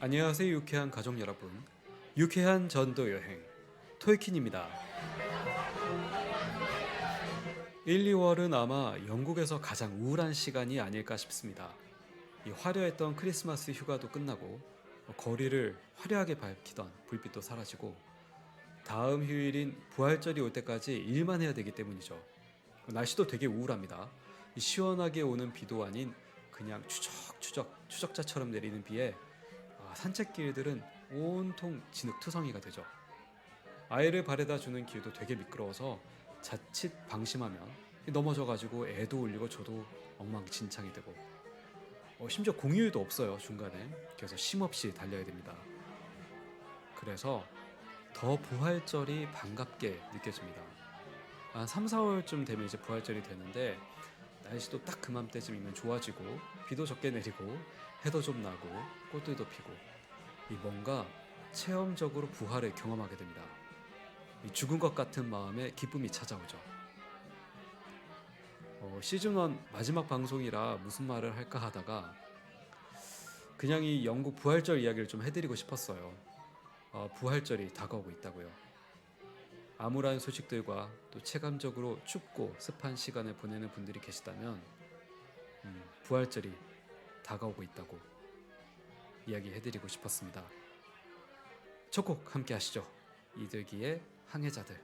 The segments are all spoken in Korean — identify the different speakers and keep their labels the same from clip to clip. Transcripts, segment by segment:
Speaker 1: 안녕하세요, 유쾌한 가족 여러분. 유쾌한 전도 여행 토이킨입니다. 1, 2월은 아마 영국에서 가장 우울한 시간이 아닐까 싶습니다. 이 화려했던 크리스마스 휴가도 끝나고 거리를 화려하게 밝히던 불빛도 사라지고 다음 휴일인 부활절이 올 때까지 일만 해야 되기 때문이죠. 날씨도 되게 우울합니다. 시원하게 오는 비도 아닌 그냥 추적자처럼 내리는 비에 산책길들은 온통 진흙투성이가 되죠. 아이를 바래다 주는 길도 되게 미끄러워서 자칫 방심하면 넘어져가지고 애도 울리고 저도 엉망진창이 되고 심지어 공휴일도 없어요, 중간에. 그래서 쉼없이 달려야 됩니다. 그래서 더 부활절이 반갑게 느껴집니다. 한 3, 4월쯤 되면 이제 부활절이 되는데 날씨도 딱 그맘때쯤이면 좋아지고 비도 적게 내리고 해도 좀 나고 꽃들도 피고 뭔가 체험적으로 부활을 경험하게 됩니다. 죽은 것 같은 마음에 기쁨이 찾아오죠. 시즌1 마지막 방송이라 무슨 말을 할까 하다가 그냥 이 영국 부활절 이야기를 좀 해드리고 싶었어요. 부활절이 다가오고 있다고요. 암울한 소식들과 또 체감적으로 춥고 습한 시간을 보내는 분들이 계시다면 부활절이 다가오고 있다고 이야기해드리고 싶었습니다. 첫 곡 함께 하시죠. 이들기의 항해자들.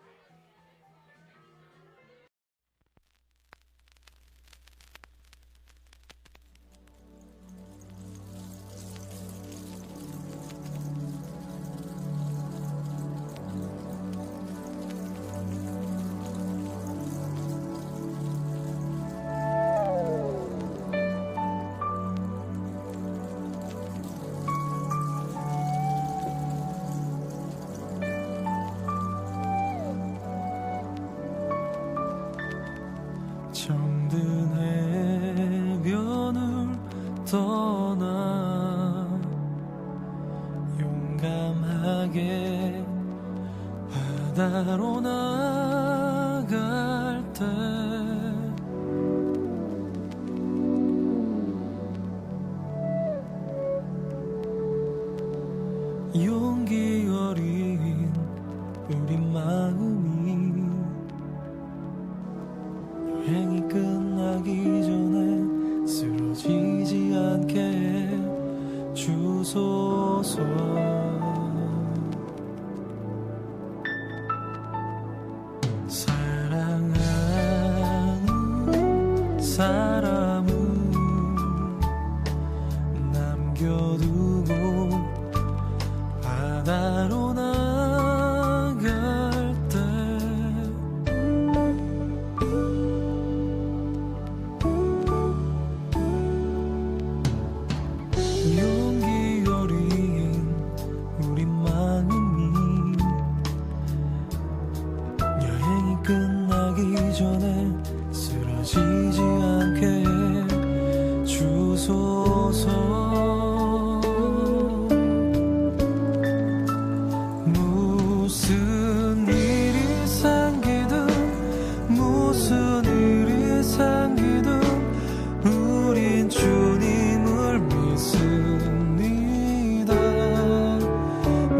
Speaker 2: 정든 해변을 떠나 용감하게 바다로 나갈 때 용기 어린 우리 마음이 여행이 끝나기 전에 쓰러지지 않게 주소서. 사랑하는 사람은 남겨두고 바다로 나갈 때 용기 어린 우리 마음이 여행이 끝나기 전에 쓰러지지 않게 주소서. 무슨 일이 생기든 무슨 일이 생기든 우린 주님을 믿습니다.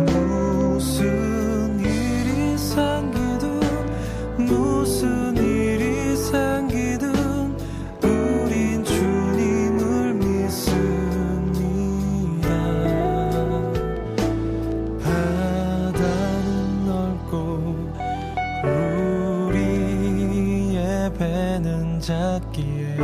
Speaker 2: 무슨 일이 생기든 무슨 일이 생기든 우린 주님을 믿습니다. 바다는 넓고 우리의 배는 작기에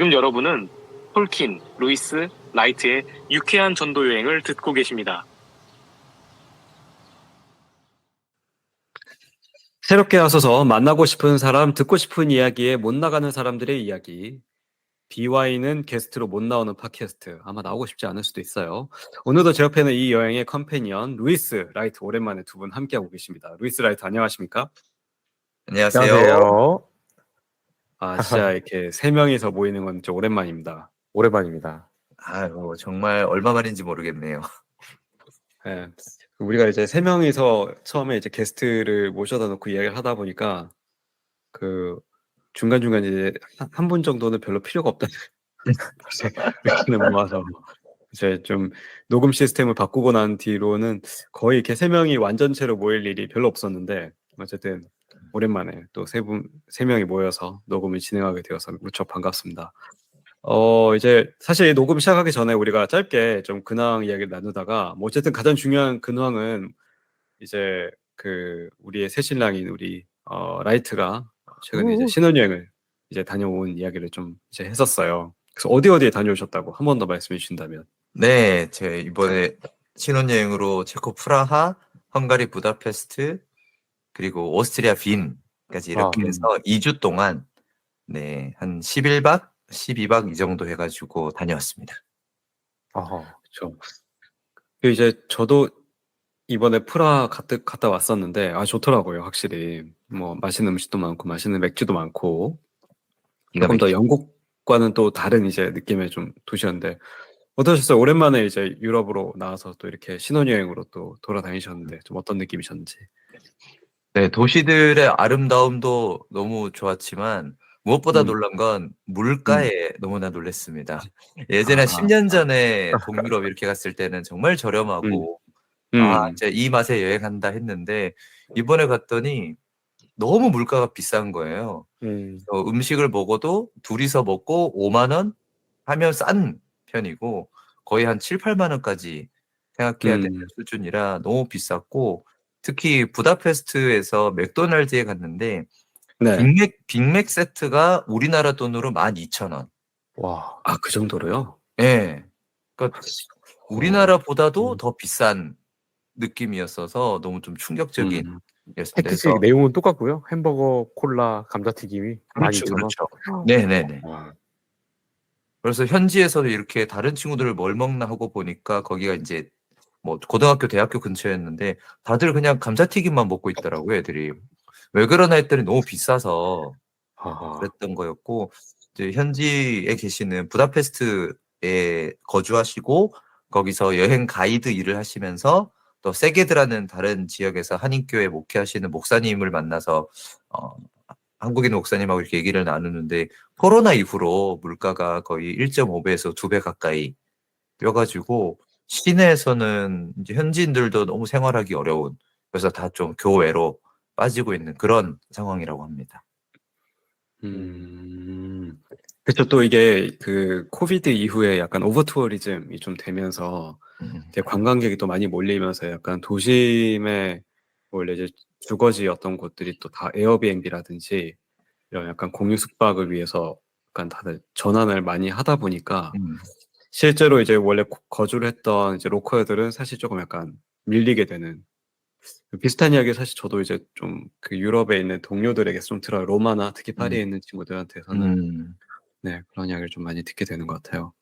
Speaker 3: 지금 여러분은 톨킨, 루이스, 라이트의 유쾌한 전도 여행을 듣고 계십니다.
Speaker 1: 새롭게 와서서 만나고 싶은 사람, 듣고 싶은 이야기에 못 나가는 사람들의 이야기. BY는 게스트로 못 나오는 팟캐스트. 아마 나오고 싶지 않을 수도 있어요. 오늘도 제 옆에는 이 여행의 컴패니언 루이스 라이트, 오랜만에 두 분 함께하고 계십니다. 루이스 라이트 안녕하십니까?
Speaker 4: 안녕하세요.
Speaker 5: 안녕하세요.
Speaker 1: 아 진짜 이렇게 세 명이서 모이는 건 진짜 오랜만입니다.
Speaker 5: 오랜만입니다.
Speaker 4: 아유, 정말 얼마 만인지 모르겠네요.
Speaker 1: 예. 우리가 이제 세 명이서 처음에 이제 게스트를 모셔다 놓고 이야기를 하다 보니까 그 중간중간 이제 한 분 정도는 별로 필요가 없다는 의견을 모아서 이제 좀 녹음 시스템을 바꾸고 난 뒤로는 거의 이렇게 세 명이 완전체로 모일 일이 별로 없었는데 어쨌든 오랜만에 또 세 명이 모여서 녹음을 진행하게 되어서 무척 반갑습니다. 이제 사실 녹음 시작하기 전에 우리가 짧게 좀 근황 이야기를 나누다가 뭐 어쨌든 가장 중요한 근황은 이제 그 우리의 새 신랑인 우리 라이트가 최근에 이제 신혼여행을 이제 다녀온 이야기를 좀 이제 했었어요. 그래서 어디에 다녀오셨다고 한 번 더 말씀해 주신다면.
Speaker 4: 네, 제가 이번에 신혼여행으로 체코 프라하, 헝가리 부다페스트, 그리고 오스트리아 빈까지 이렇게 해서 2주 동안 네, 한 11박, 12박 이 정도 해가지고 다녀왔습니다.
Speaker 1: 그렇죠. 이제 저도 이번에 프라하 갔다 왔었는데 좋더라고요, 확실히. 뭐 맛있는 음식도 많고 맛있는 맥주도 많고 조금 더 영국과는 또 다른 이제 느낌의 좀 도시였는데 어떠셨어요? 오랜만에 이제 유럽으로 나와서 또 이렇게 신혼여행으로 또 돌아다니셨는데 좀 어떤 느낌이셨는지.
Speaker 4: 네, 도시들의 아름다움도 너무 좋았지만 무엇보다 놀란 건 물가에 너무나 놀랐습니다. 예전에 10년 전에 동유럽 이렇게 갔을 때는 정말 저렴하고 이제 이 맛에 여행한다 했는데 이번에 갔더니 너무 물가가 비싼 거예요. 음식을 먹어도 둘이서 먹고 5만 원 하면 싼 편이고 거의 한 7, 8만 원까지 생각해야 되는 수준이라 너무 비쌌고 특히 부다페스트에서 맥도날드에 갔는데
Speaker 1: 네.
Speaker 4: 빅맥 세트가 우리나라 돈으로 12,000원.
Speaker 5: 와.
Speaker 1: 그 정도로요?
Speaker 4: 네. 그러니까 우리나라보다도 더 비싼 느낌이었어서 너무 좀 충격적인.
Speaker 5: 패키지 내용은 똑같고요. 햄버거, 콜라, 감자튀김이
Speaker 4: 그렇죠,
Speaker 5: 12,000원.
Speaker 4: 그렇죠. 네네네. 그래서 현지에서도 이렇게 다른 친구들을 뭘 먹나 하고 보니까 거기가 이제 뭐 고등학교, 대학교 근처였는데 다들 그냥 감자튀김만 먹고 있더라고요, 애들이. 왜 그러나 했더니 너무 비싸서 그랬던 거였고 이제 현지에 계시는 부다페스트에 거주하시고 거기서 여행 가이드 일을 하시면서 또 세게드라는 다른 지역에서 한인교회 목회하시는 목사님을 만나서 한국인 목사님하고 이렇게 얘기를 나누는데 코로나 이후로 물가가 거의 1.5배에서 2배 가까이 뛰어가지고 시내에서는 이제 현지인들도 너무 생활하기 어려운 그래서 다 좀 교외로 빠지고 있는 그런 상황이라고 합니다.
Speaker 1: 그렇죠. 또 이게 그 코비드 이후에 약간 오버 투어리즘이 좀 되면서 이제 관광객이 또 많이 몰리면서 약간 도심에 원래 이제 주거지였던 곳들이 또 다 에어비앤비라든지 이런 약간 공유 숙박을 위해서 약간 다들 전환을 많이 하다 보니까 실제로 이제 원래 거주를 했던 이제 로컬들은 사실 조금 약간 밀리게 되는 비슷한 이야기 사실 저도 이제 좀 그 유럽에 있는 동료들에게 좀 들어요. 로마나 특히 파리에 있는 친구들한테서는 네, 그런 이야기를 좀 많이 듣게 되는 것 같아요.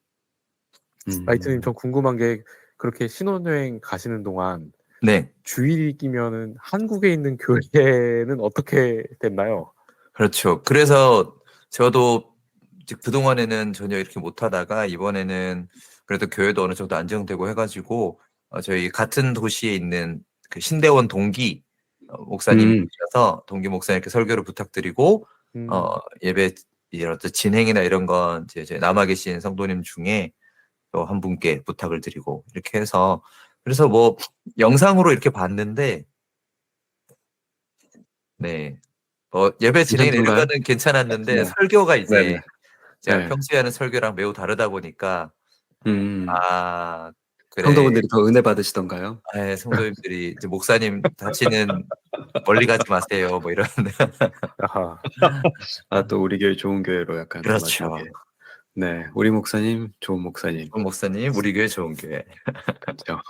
Speaker 5: 라이트님, 좀 궁금한 게 그렇게 신혼여행 가시는 동안
Speaker 4: 네.
Speaker 5: 주일이 끼면은 한국에 있는 교회는 어떻게 됐나요?
Speaker 4: 그렇죠. 그래서 저도 그동안에는 전혀 이렇게 못하다가 이번에는 그래도 교회도 어느 정도 안정되고 해가지고 저희 같은 도시에 있는 그 신대원 동기 목사님이셔서 동기 목사님께 설교를 부탁드리고 예배 어떤 진행이나 이런 건 이제 남아 계신 성도님 중에 또 한 분께 부탁을 드리고 이렇게 해서 그래서 뭐 영상으로 이렇게 봤는데 네. 예배 진행이나 이런 거는 괜찮았는데 설교가 이제 제가 평소에 하는 설교랑 매우 다르다 보니까 그래.
Speaker 1: 성도분들이 더 은혜 받으시던가요?
Speaker 4: 네, 성도님들이 이제 목사님 다시는 멀리 가지 마세요. 뭐 이런.
Speaker 1: 또 우리 교회 좋은 교회로 약간
Speaker 4: 그렇죠.
Speaker 1: 마지막에. 네, 우리 목사님, 좋은 목사님.
Speaker 4: 조 목사님, 우리 교회 좋은 교회.
Speaker 1: 그렇죠.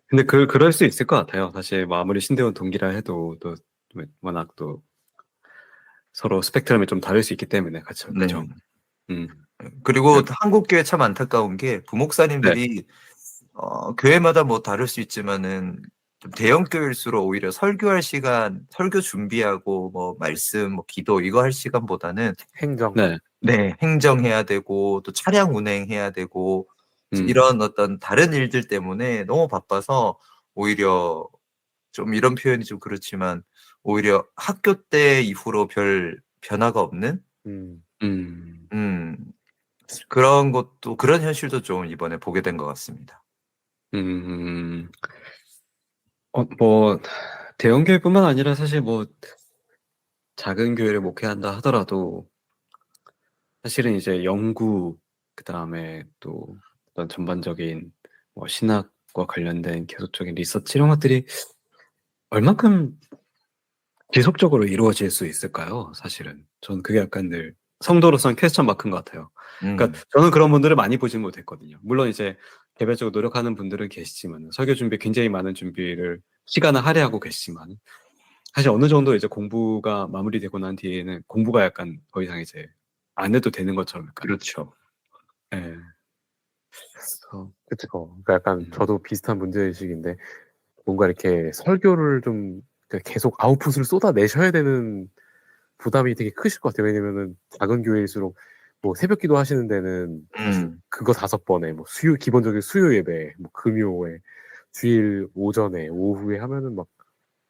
Speaker 1: 근데 그럴 수 있을 것 같아요. 사실 뭐 아무리 신대원 동기라 해도 또 워낙 또 서로 스펙트럼이 좀 다를 수 있기 때문에 그렇죠.
Speaker 4: 네.
Speaker 1: 그렇죠.
Speaker 4: 그리고 한국 교회 참 안타까운 게 부목사님들이 교회마다 뭐 다를 수 있지만은 좀 대형 교회일수록 오히려 설교할 시간, 설교 준비하고 뭐 말씀, 뭐 기도 이거 할 시간보다는
Speaker 5: 행정.
Speaker 1: 네,
Speaker 4: 행정해야 되고 또 차량 운행해야 되고 이런 어떤 다른 일들 때문에 너무 바빠서 오히려 좀 이런 표현이 좀 그렇지만 오히려 학교 때 이후로 별 변화가 없는
Speaker 5: 음.
Speaker 4: 그런 것도 그런 현실도 좀 이번에 보게 된 것 같습니다.
Speaker 1: 뭐 대형 교회뿐만 아니라 사실 뭐 작은 교회를 목회한다 하더라도 사실은 이제 연구 그다음에 또 어떤 전반적인 뭐 신학과 관련된 계속적인 리서치 이런 것들이 얼만큼 지속적으로 이루어질 수 있을까요? 사실은 전 그게 약간 늘 성도로서는 퀘스천 마크인 것 같아요. 그러니까 저는 그런 분들을 많이 보진 못했거든요. 물론 이제 개별적으로 노력하는 분들은 계시지만 설교 준비에 굉장히 많은 준비를 시간을 할애하고 계시지만 사실 어느 정도 이제 공부가 마무리되고 난 뒤에는 공부가 약간 더 이상 이제 안 해도 되는 것처럼 약간
Speaker 4: 그렇죠.
Speaker 1: 예. 그래서
Speaker 5: 그쵸. 그러니까 약간 저도 비슷한 문제의식인데 뭔가 이렇게 설교를 좀 계속 아웃풋을 쏟아내셔야 되는 부담이 되게 크실 것 같아요. 왜냐면은 작은 교회일수록 뭐 새벽기도 하시는 데는 그거 5번에 뭐 기본적인 수요 예배, 뭐 금요에, 주일 오전에, 오후에 하면은 막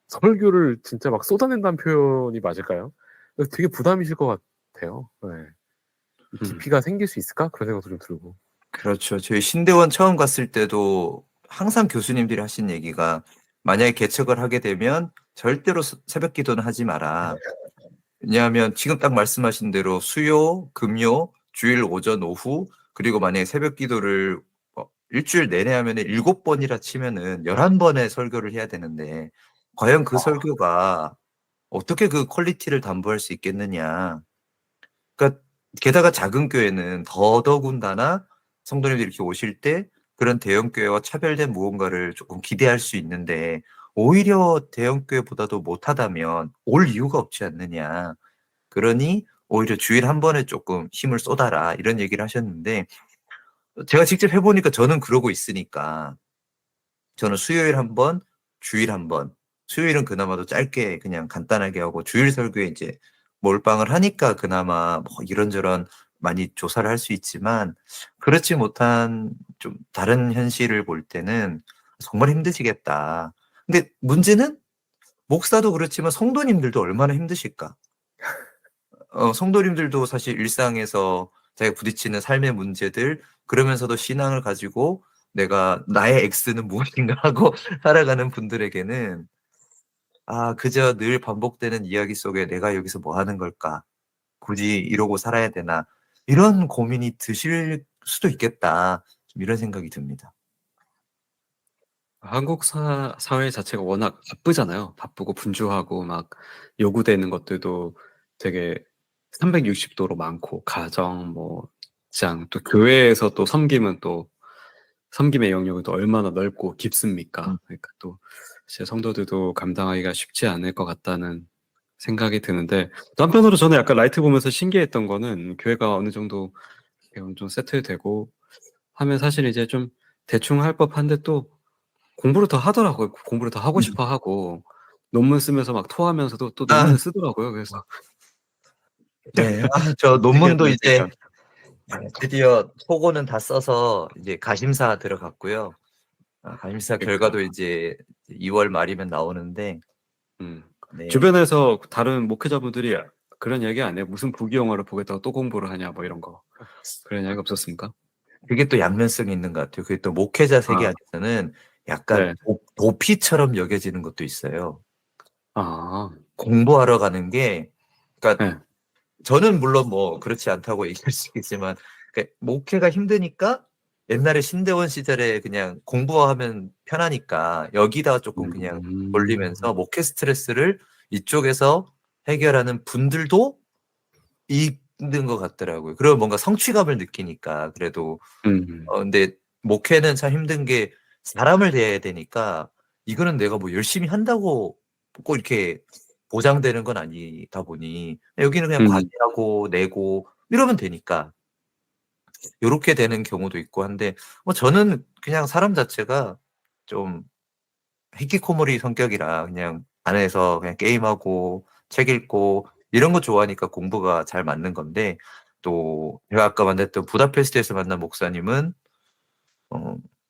Speaker 5: 설교를 진짜 막 쏟아낸다는 표현이 맞을까요? 되게 부담이실 것 같아요. 네. 깊이가 생길 수 있을까? 그런 생각도 좀 들고.
Speaker 4: 그렇죠. 저희 신대원 처음 갔을 때도 항상 교수님들이 하신 얘기가 만약에 개척을 하게 되면 절대로 새벽 기도는 하지 마라. 왜냐하면 지금 딱 말씀하신 대로 수요, 금요, 주일 오전, 오후 그리고 만약에 새벽 기도를 일주일 내내 하면은 7번이라 치면은 11번의 설교를 해야 되는데 과연 그 설교가 어떻게 그 퀄리티를 담보할 수 있겠느냐. 그러니까 게다가 작은 교회는 더더군다나 성도님들이 이렇게 오실 때 그런 대형 교회와 차별된 무언가를 조금 기대할 수 있는데 오히려 대형 교회보다도 못하다면 올 이유가 없지 않느냐. 그러니 오히려 주일 한 번에 조금 힘을 쏟아라 이런 얘기를 하셨는데 제가 직접 해보니까 저는 그러고 있으니까 저는 수요일 한 번, 주일 한 번, 수요일은 그나마도 짧게 그냥 간단하게 하고 주일 설교에 이제 몰빵을 하니까 그나마 뭐 이런저런 많이 조사를 할 수 있지만 그렇지 못한 좀 다른 현실을 볼 때는 정말 힘드시겠다. 근데 문제는 목사도 그렇지만 성도님들도 얼마나 힘드실까? 성도님들도 사실 일상에서 자기가 부딪히는 삶의 문제들 그러면서도 신앙을 가지고 내가 나의 X는 무엇인가 하고 살아가는 분들에게는 그저 늘 반복되는 이야기 속에 내가 여기서 뭐 하는 걸까? 굳이 이러고 살아야 되나? 이런 고민이 드실 수도 있겠다. 좀 이런 생각이 듭니다.
Speaker 1: 한국 사회 자체가 워낙 바쁘잖아요. 바쁘고 분주하고 막 요구되는 것들도 되게 360도로 많고 가정 뭐 직장 또 교회에서 또 섬김은 또 섬김의 영역은 또 얼마나 넓고 깊습니까? 그러니까 또 제 성도들도 감당하기가 쉽지 않을 것 같다는 생각이 드는데 또 한편으로 저는 약간 라이트 보면서 신기했던 거는 교회가 어느 정도 좀 세틀되고 하면 사실 이제 좀 대충 할 법한데 또 공부를 더 하더라고요. 공부를 더 하고 싶어 하고 논문 쓰면서 막 토하면서도 또 논문을 쓰더라고요. 그래서
Speaker 4: 네. 저 논문도 이제
Speaker 1: 신기하다는
Speaker 4: 드디어 토고는 다 써서 이제 가심사 들어갔고요. 가심사 결과도 이제 2월 말이면 나오는데 네.
Speaker 1: 주변에서 다른 목회자분들이 그런 얘기 안 해요. 무슨 부귀영화를 보겠다고 또 공부를 하냐 뭐 이런 거. 그런 이야기 없었습니까?
Speaker 4: 그게 또 양면성이 있는 것 같아요. 그게 또 목회자 세계 안에서는 약간
Speaker 1: 네.
Speaker 4: 도피처럼 여겨지는 것도 있어요.
Speaker 1: 공부하러
Speaker 4: 가는 게 그러니까 저는 물론 뭐 그렇지 않다고 얘기할 수 있겠지만 그러니까 목회가 힘드니까 옛날에 신대원 시절에 그냥 공부하면 편하니까 여기다가 조금 그냥 돌리면서 목회 스트레스를 이쪽에서 해결하는 분들도 이 힘든 것 같더라고요. 그리고 뭔가 성취감을 느끼니까 그래도 근데 목회는 참 힘든 게 사람을 대해야 되니까 이거는 내가 뭐 열심히 한다고 꼭 이렇게 보장되는 건 아니다 보니 여기는 그냥 관리하고 내고 이러면 되니까 요렇게 되는 경우도 있고 한데 뭐 저는 그냥 사람 자체가 좀 히키코모리 성격이라 그냥 안에서 그냥 게임하고 책 읽고 이런 거 좋아하니까 공부가 잘 맞는 건데 또 제가 아까 만났던 부다페스트에서 만난 목사님은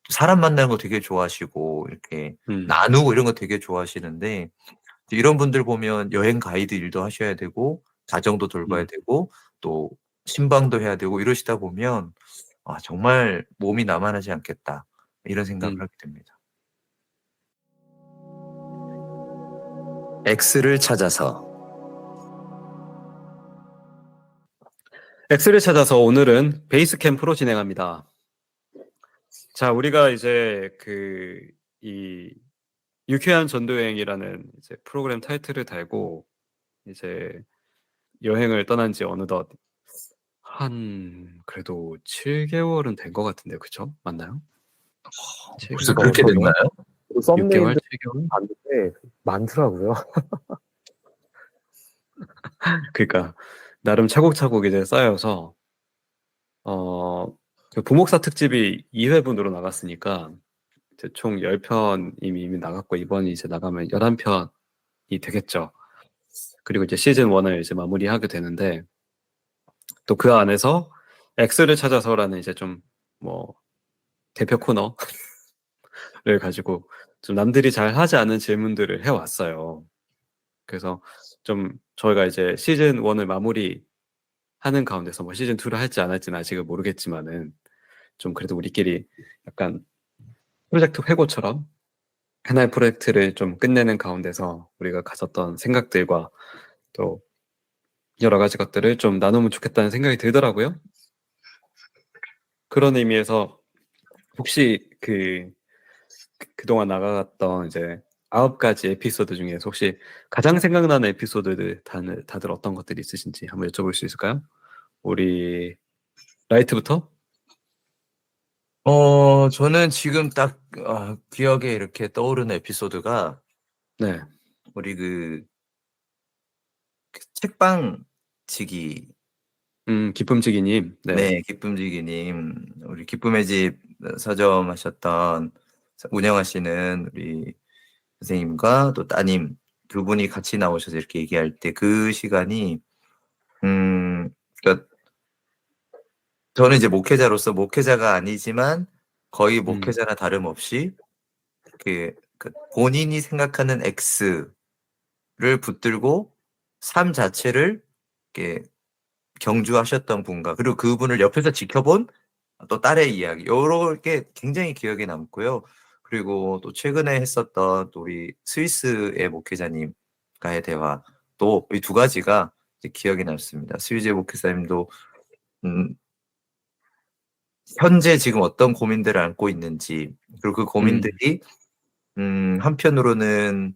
Speaker 4: 사람 만나는 거 되게 좋아하시고 이렇게 나누고 이런 거 되게 좋아하시는데 이런 분들 보면 여행 가이드 일도 하셔야 되고 가정도 돌봐야 되고 또 신방도 해야 되고 이러시다 보면 아 정말 몸이 나만하지 않겠다 이런 생각을 하게 됩니다.
Speaker 6: X를 찾아서
Speaker 1: X를 찾아서 오늘은 베이스 캠프로 진행합니다. 자, 우리가 이제 이 유쾌한 전도여행이라는 이제 프로그램 타이틀을 달고 이제 여행을 떠난 지 어느덧 그래도 7개월은 된 것 같은데, 그쵸? 맞나요?
Speaker 4: 벌써 그렇게 됐나요?
Speaker 1: 6개월,
Speaker 5: 6개월
Speaker 1: 7개월?
Speaker 5: 봤는데 많더라고요.
Speaker 1: 그러니까 나름 차곡차곡 이제 쌓여서 그 부목사 특집이 2회분으로 나갔으니까 이제 총 10편 이미 나갔고 이번이 이제 나가면 11편이 되겠죠. 그리고 이제 시즌 1을 이제 마무리하게 되는데 또 그 안에서 X를 찾아서라는 이제 좀 뭐 대표 코너를 가지고 좀 남들이 잘 하지 않은 질문들을 해왔어요. 그래서 좀 저희가 이제 시즌 1을 마무리하는 가운데서 뭐 시즌 2를 할지 안 할지는 아직은 모르겠지만은 좀 그래도 우리끼리 약간 프로젝트 회고처럼 하나의 프로젝트를 좀 끝내는 가운데서 우리가 가졌던 생각들과 또 여러 가지 것들을 좀 나누면 좋겠다는 생각이 들더라고요. 그런 의미에서 혹시 그동안 나가갔던 이제 9가지 에피소드 중에서 혹시 가장 생각나는 에피소드들 다들 어떤 것들이 있으신지 한번 여쭤볼 수 있을까요? 우리 라이트부터?
Speaker 4: 저는 지금 딱 기억에 이렇게 떠오르는 에피소드가
Speaker 1: 네.
Speaker 4: 우리 그 책방지기
Speaker 1: 기쁨지기님. 네.
Speaker 4: 네, 기쁨지기님 우리 기쁨의 집 서점 하셨던 운영하시는 우리 선생님과 또 따님 두 분이 같이 나오셔서 이렇게 얘기할 때 그 시간이 그러니까 저는 이제 목회자로서 목회자가 아니지만 거의 목회자나 다름없이 그 본인이 생각하는 X를 붙들고 삶 자체를 이렇게 경주하셨던 분과 그리고 그분을 옆에서 지켜본 또 딸의 이야기 요렇게 굉장히 기억에 남고요. 그리고 또 최근에 했었던 또 우리 스위스의 목회자님과의 대화 또 이 두 가지가 이제 기억에 남습니다. 스위스의 목회자님도 현재 지금 어떤 고민들을 안고 있는지 그리고 그 고민들이 한편으로는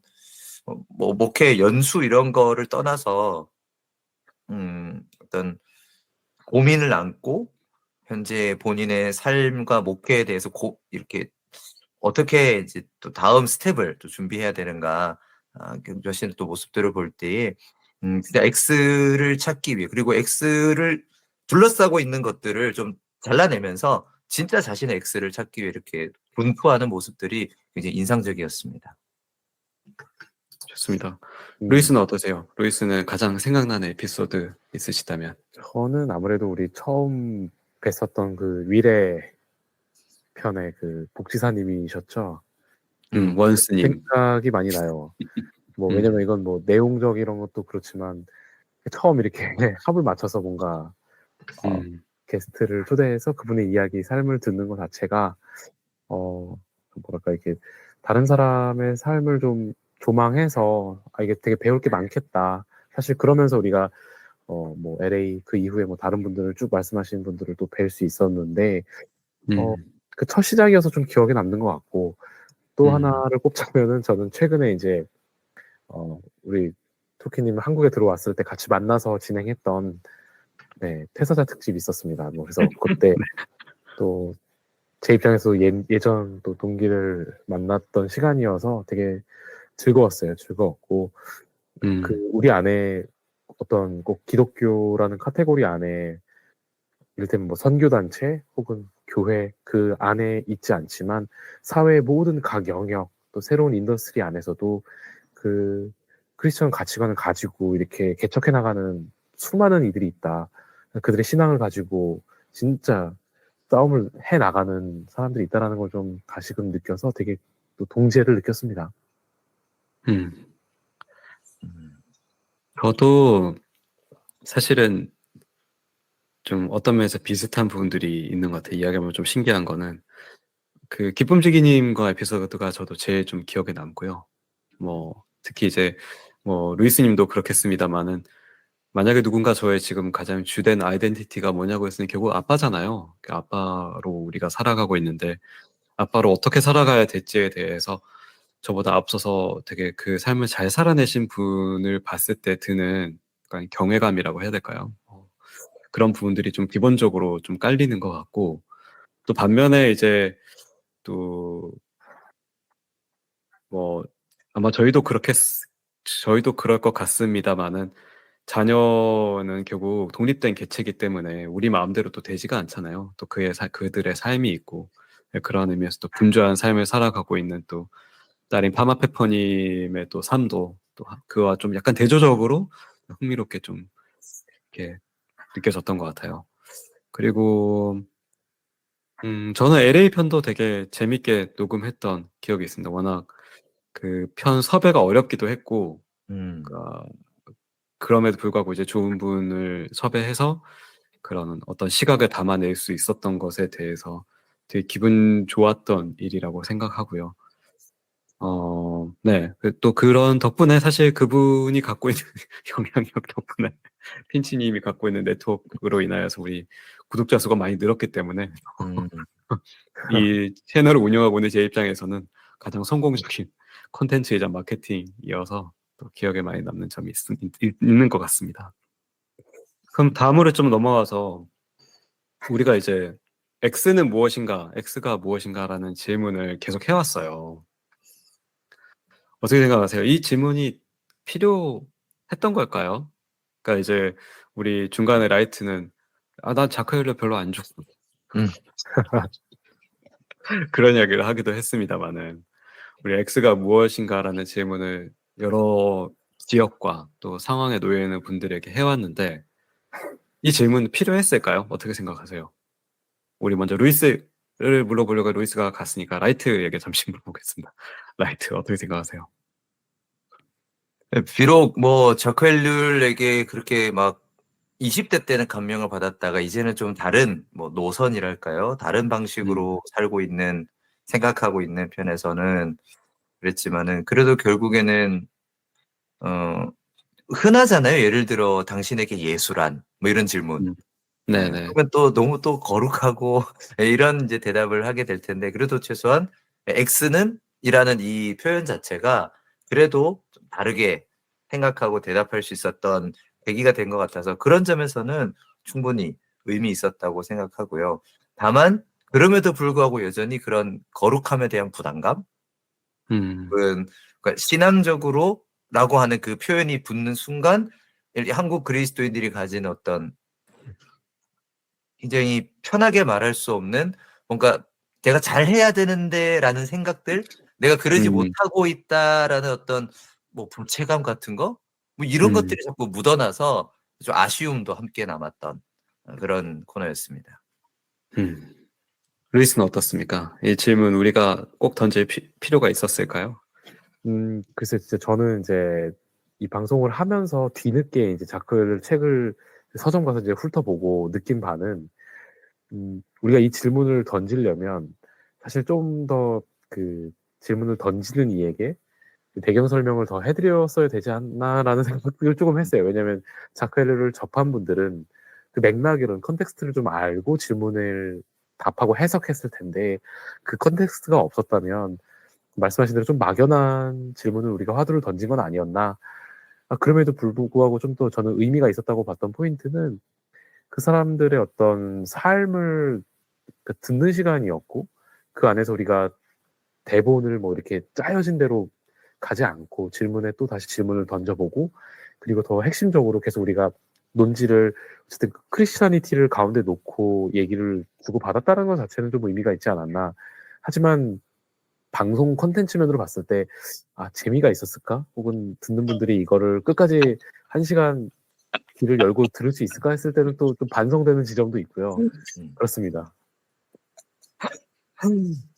Speaker 4: 뭐 목회 연수 이런 거를 떠나서 어떤 고민을 안고 현재 본인의 삶과 목회에 대해서 이렇게 어떻게 이제 또 다음 스텝을 또 준비해야 되는가 경주하시는 또 모습들을 볼 때에 진짜 X를 찾기 위해 그리고 X를 둘러싸고 있는 것들을 좀 잘라내면서 진짜 자신의 X를 찾기 위해 이렇게 분투하는 모습들이 굉장히 인상적이었습니다.
Speaker 1: 좋습니다. 루이스는 어떠세요? 루이스는 가장 생각나는 에피소드 있으시다면?
Speaker 5: 저는 아무래도 우리 처음 뵀었던 그 위례 편의 그 복지사님이셨죠.
Speaker 1: 원스님.
Speaker 5: 생각이 많이 나요. 뭐 왜냐면 이건 뭐 내용적 이런 것도 그렇지만 처음 이렇게 합을 맞춰서 뭔가 게스트를 초대해서 그분의 이야기, 삶을 듣는 것 자체가 뭐랄까 이렇게 다른 사람의 삶을 좀 조망해서 이게 되게 배울 게 많겠다. 사실 그러면서 우리가 뭐 LA 그 이후에 뭐 다른 분들을 쭉 말씀하시는 분들을 또 뵐 수 있었는데 그 첫 시작이어서 좀 기억에 남는 것 같고 또 하나를 꼽자면은 저는 최근에 이제 우리 토키님 한국에 들어왔을 때 같이 만나서 진행했던 네, 퇴사자 특집이 있었습니다. 뭐 그래서 그때 또 제 입장에서 예전 또 동기를 만났던 시간이어서 되게 즐거웠어요. 즐거웠고 그 우리 안에 어떤 꼭 기독교라는 카테고리 안에 이를테면 뭐 선교단체 혹은 교회 그 안에 있지 않지만 사회의 모든 각 영역 또 새로운 인더스트리 안에서도 그 크리스천 가치관을 가지고 이렇게 개척해 나가는 수많은 이들이 있다. 그들의 신앙을 가지고 진짜 싸움을 해 나가는 사람들이 있다라는 걸 좀 다시금 느껴서 되게 또 동지애를 느꼈습니다.
Speaker 1: 음. 저도 사실은 좀 어떤 면에서 비슷한 부분들이 있는 것 같아요. 이야기하면 좀 신기한 거는 그 기쁨지기님과 에피소드가 저도 제일 좀 기억에 남고요. 뭐 특히 이제 뭐 루이스님도 그렇겠습니다만은 만약에 누군가 저의 지금 가장 주된 아이덴티티가 뭐냐고 했으니 결국 아빠잖아요. 그 아빠로 우리가 살아가고 있는데 아빠로 어떻게 살아가야 될지에 대해서 저보다 앞서서 되게 그 삶을 잘 살아내신 분을 봤을 때 드는 약간 경외감이라고 해야 될까요? 그런 부분들이 좀 기본적으로 좀 깔리는 것 같고 또 반면에 이제 또 뭐 아마 저희도 그럴 것 같습니다만은 자녀는 결국 독립된 개체이기 때문에 우리 마음대로 또 되지가 않잖아요. 또 그들의 삶이 있고 그런 의미에서 또 분주한 삶을 살아가고 있는 또 딸인 파마페퍼님의 또 삶도 또 그와 좀 약간 대조적으로 흥미롭게 좀 이렇게 느껴졌던 것 같아요. 그리고 저는 LA 편도 되게 재밌게 녹음했던 기억이 있습니다. 워낙 그 편 섭외가 어렵기도 했고, 그러니까 그럼에도 불구하고 이제 좋은 분을 섭외해서 그런 어떤 시각을 담아낼 수 있었던 것에 대해서 되게 기분 좋았던 일이라고 생각하고요. 네. 또 그런 덕분에 사실 그분이 갖고 있는 영향력 덕분에 핀치님이 갖고 있는 네트워크로 인하여서 우리 구독자 수가 많이 늘었기 때문에 이 채널을 운영하고 있는 제 입장에서는 가장 성공적인 콘텐츠이자 마케팅이어서 또 기억에 많이 남는 점이 있는 것 같습니다. 그럼 다음으로 좀 넘어가서 우리가 이제 X는 무엇인가, X가 무엇인가라는 질문을 계속 해왔어요. 어떻게 생각하세요? 이 질문이 필요했던 걸까요? 그러니까 이제 우리 중간에 라이트는 난 자크헬러 별로 안 좋고 그런 이야기를 하기도 했습니다만은 우리 X가 무엇인가라는 질문을 여러 지역과 또 상황에 놓여 있는 분들에게 해왔는데 이 질문 필요했을까요? 어떻게 생각하세요? 우리 먼저 루이스를 물어보려고 루이스가 갔으니까 라이트에게 잠시 물어보겠습니다. 라이트 어떻게 생각하세요?
Speaker 4: 비록 뭐 저크헬률에게 그렇게 막 20대 때는 감명을 받았다가 이제는 좀 다른 뭐 노선이랄까요? 다른 방식으로 살고 있는 생각하고 있는 편에서는 그랬지만은 그래도 결국에는 흔하잖아요. 예를 들어 당신에게 예술한 뭐 이런 질문.
Speaker 1: 네네.
Speaker 4: 그러면 또 너무 또 거룩하고 이런 이제 대답을 하게 될 텐데 그래도 최소한 X는 이라는 이 표현 자체가 그래도 좀 다르게 생각하고 대답할 수 있었던 계기가 된 것 같아서 그런 점에서는 충분히 의미 있었다고 생각하고요. 다만 그럼에도 불구하고 여전히 그런 거룩함에 대한 부담감, 그러니까 신앙적으로라고 하는 그 표현이 붙는 순간 한국 그리스도인들이 가진 어떤 굉장히 편하게 말할 수 없는 뭔가 '내가 잘해야 되는데.'라는 생각들, '내가 그러지 못하고 있다.'라는 어떤 뭐 부채감 같은 거? 뭐 이런 것들이 자꾸 묻어나서 좀 아쉬움도 함께 남았던 그런 코너였습니다.
Speaker 1: 루이스는 어떻습니까? 이 질문 우리가 꼭 던질 필요가 있었을까요?
Speaker 5: 글쎄 진짜 저는 이제 이 방송을 하면서 뒤늦게 이제 자크를 책을 서점 가서 이제 훑어보고 느낀 바는 우리가 이 질문을 던지려면 사실 좀 더 그 질문을 던지는 이에게 배경 설명을 더 해드렸어야 되지 않나라는 생각을 조금 했어요. 왜냐하면 자크헬러를 접한 분들은 그 맥락이론 컨텍스트를 좀 알고 질문을 답하고 해석했을 텐데 그 컨텍스트가 없었다면 말씀하신 대로 좀 막연한 질문을 우리가 화두를 던진 건 아니었나. 그럼에도 불구하고 좀 더 저는 의미가 있었다고 봤던 포인트는 그 사람들의 어떤 삶을 듣는 시간이었고, 그 안에서 우리가 대본을 뭐 이렇게 짜여진 대로 가지 않고 질문에 또 다시 질문을 던져보고, 그리고 더 핵심적으로 계속 우리가 논지를 어쨌든 크리스찬이티를 가운데 놓고 얘기를 주고받았다는 것 자체는 좀 의미가 있지 않았나. 하지만 방송 컨텐츠면으로 봤을 때 재미가 있었을까? 혹은 듣는 분들이 이거를 끝까지 1시간 귀를 열고 들을 수 있을까 했을 때는 또 좀 반성되는 지점도 있고요. 그렇습니다.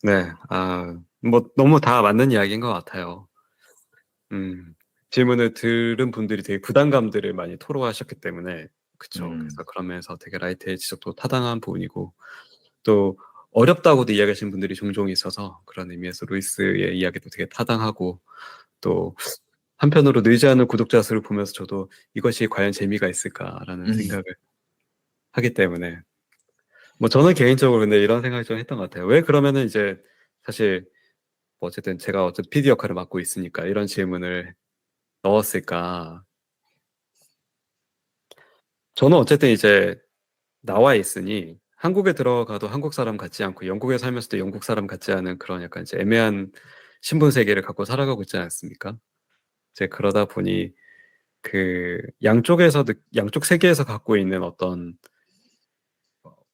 Speaker 1: 네, 뭐 너무 다 맞는 이야기인 것 같아요. 질문을 들은 분들이 되게 부담감들을 많이 토로하셨기 때문에, 그쵸. 그래서 그러면서 되게 라이트의 지적도 타당한 부분이고, 또 어렵다고도 이야기하시는 분들이 종종 있어서 그런 의미에서 루이스의 이야기도 되게 타당하고, 또 한편으로 늘지 않는 구독자 수를 보면서 저도 이것이 과연 재미가 있을까라는 생각을 하기 때문에, 뭐 저는 개인적으로 근데 이런 생각을 좀 했던 것 같아요. 왜 그러면은 이제 사실 뭐 어쨌든 제가 어쨌든 PD 역할을 맡고 있으니까 이런 질문을 넣었을까. 저는 어쨌든 이제 나와 있으니 한국에 들어가도 한국 사람 같지 않고 영국에 살면서도 영국 사람 같지 않은 그런 약간 이제 애매한 신분 세계를 갖고 살아가고 있지 않습니까? 이제 그러다 보니 그 양쪽에서도 양쪽 세계에서 갖고 있는 어떤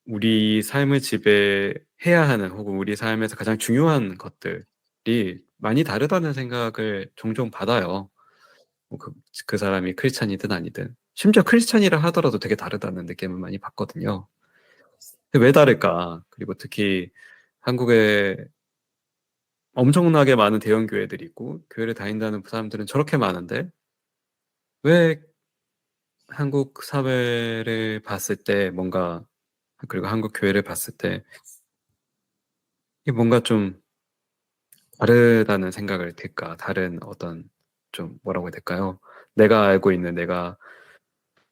Speaker 1: 우리 삶을 지배해야 하는 혹은 우리 삶에서 가장 중요한 것들이 많이 다르다는 생각을 종종 받아요. 뭐 그 사람이 크리스찬이든 아니든 심지어 크리스찬이라 하더라도 되게 다르다는 느낌을 많이 받거든요. 근데 왜 다를까? 그리고 특히 한국에 엄청나게 많은 대형 교회들이 있고 교회를 다닌다는 사람들은 저렇게 많은데 왜 한국 사회를 봤을 때 뭔가 그리고 한국 교회를 봤을 때 이게 뭔가 좀 다르다는 생각을 들까? 다른 어떤 좀 뭐라고 해야 될까요? 내가 알고 있는 내가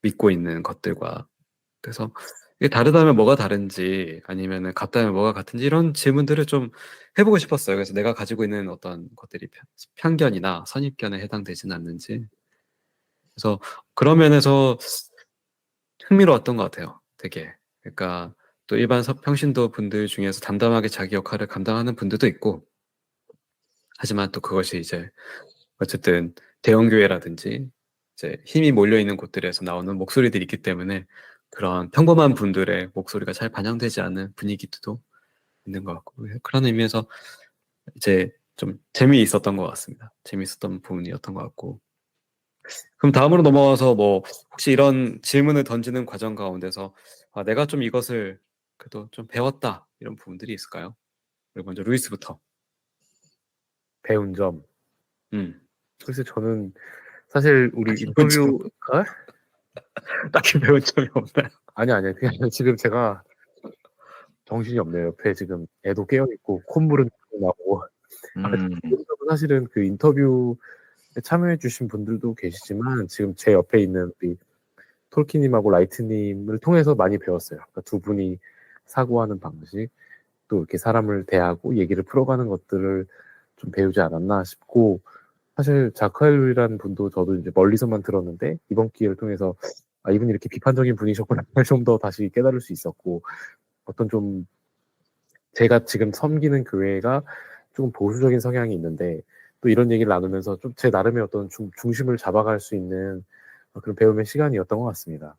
Speaker 1: 믿고 있는 것들과 그래서 이게 다르다면 뭐가 다른지 아니면은 같다면 뭐가 같은지 이런 질문들을 좀 해보고 싶었어요. 그래서 내가 가지고 있는 어떤 것들이 편견이나 선입견에 해당되지는 않는지. 그래서 그런 면에서 흥미로웠던 것 같아요. 되게. 그러니까 또 일반 평신도 분들 중에서 담담하게 자기 역할을 감당하는 분들도 있고 하지만 또 그것이 이제 어쨌든 대형교회라든지 이제 힘이 몰려있는 곳들에서 나오는 목소리들이 있기 때문에 그런 평범한 분들의 목소리가 잘 반영되지 않는 분위기도 있는 것 같고 그런 의미에서 이제 좀 재미있었던 것 같습니다. 재미있었던 부분이었던 것 같고 그럼 다음으로 넘어가서 뭐 혹시 이런 질문을 던지는 과정 가운데서 내가 좀 이것을 그래도 좀 배웠다 이런 부분들이 있을까요? 그리고 먼저 루이스부터.
Speaker 5: 배운 점.
Speaker 1: 음.
Speaker 5: 글쎄 저는 사실 우리 인터뷰
Speaker 1: 딱히 배운 점이 없나요?
Speaker 5: 아니 그냥 지금 제가 정신이 없네요. 옆에 지금 애도 깨어 있고 콧물은 나고. 사실은 그 인터뷰에 참여해 주신 분들도 계시지만 지금 제 옆에 있는 우리 톨키님하고 라이트님을 통해서 많이 배웠어요. 그러니까 두 분이 사고하는 방식, 또 이렇게 사람을 대하고 얘기를 풀어가는 것들을 좀 배우지 않았나 싶고, 사실 자카엘이라는 분도 저도 이제 멀리서만 들었는데 이번 기회를 통해서 이분이 이렇게 비판적인 분이셨구나 좀 더 다시 깨달을 수 있었고, 어떤 좀 제가 지금 섬기는 교회가 조금 보수적인 성향이 있는데 또 이런 얘기를 나누면서 좀 제 나름의 어떤 중심을 잡아갈 수 있는 그런 배움의 시간이었던 것 같습니다.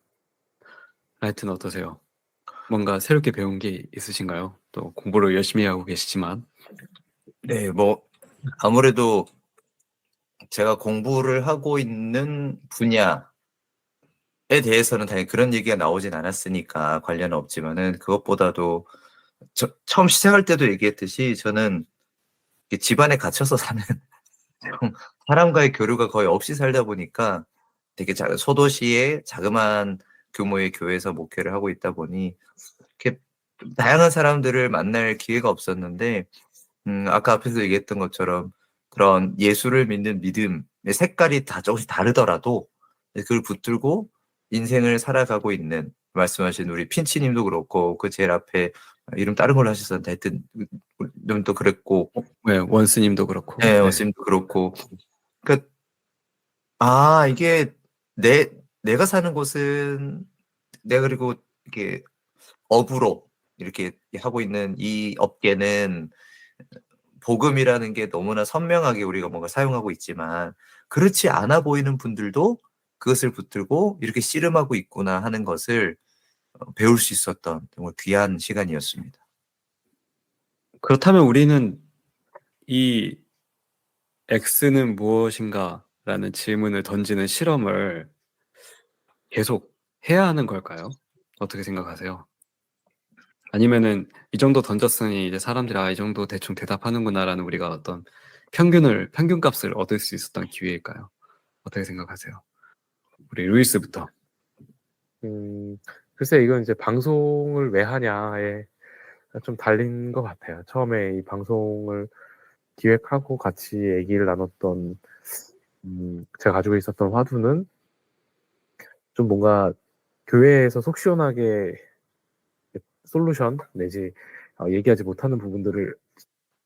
Speaker 1: 라이트는 어떠세요? 뭔가 새롭게 배운 게 있으신가요? 또 공부를 열심히 하고 계시지만.
Speaker 4: 네, 뭐 아무래도 제가 공부를 하고 있는 분야에 대해서는 당연히 그런 얘기가 나오진 않았으니까 관련은 없지만은 그것보다도 처음 시작할 때도 얘기했듯이 저는 집안에 갇혀서 사는 사람과의 교류가 거의 없이 살다 보니까 되게 소도시의 자그마한 규모의 교회에서 목회를 하고 있다 보니 이렇게 다양한 사람들을 만날 기회가 없었는데 아까 앞에서 얘기했던 것처럼 그런 예수를 믿는 믿음의 색깔이 다 조금씩 다르더라도 그걸 붙들고 인생을 살아가고 있는 말씀하신 우리 핀치님도 그렇고 그 제일 앞에 이름 다른 걸로 하셨었는데 하여튼 님도 그랬고
Speaker 1: 네, 원스님도 그렇고.
Speaker 4: 네, 원스님도 그렇고 그러니까 이게 내가 사는 곳은 내가 그리고 이렇게 업으로 이렇게 하고 있는 이 업계는 복음이라는 게 너무나 선명하게 우리가 뭔가 사용하고 있지만 그렇지 않아 보이는 분들도 그것을 붙들고 이렇게 씨름하고 있구나 하는 것을 배울 수 있었던 정말 귀한 시간이었습니다.
Speaker 1: 그렇다면 우리는 이 X는 무엇인가라는 질문을 던지는 실험을 계속 해야 하는 걸까요? 어떻게 생각하세요? 아니면은 이 정도 던졌으니 이제 사람들이 이 정도 대충 대답하는구나라는 우리가 어떤 평균값을 얻을 수 있었던 기회일까요? 어떻게 생각하세요? 우리 루이스부터.
Speaker 5: 글쎄 이건 이제 방송을 왜 하냐에 좀 달린 것 같아요. 처음에 이 방송을 기획하고 같이 얘기를 나눴던 제가 가지고 있었던 화두는 좀 뭔가 교회에서 속 시원하게 솔루션 내지 얘기하지 못하는 부분들을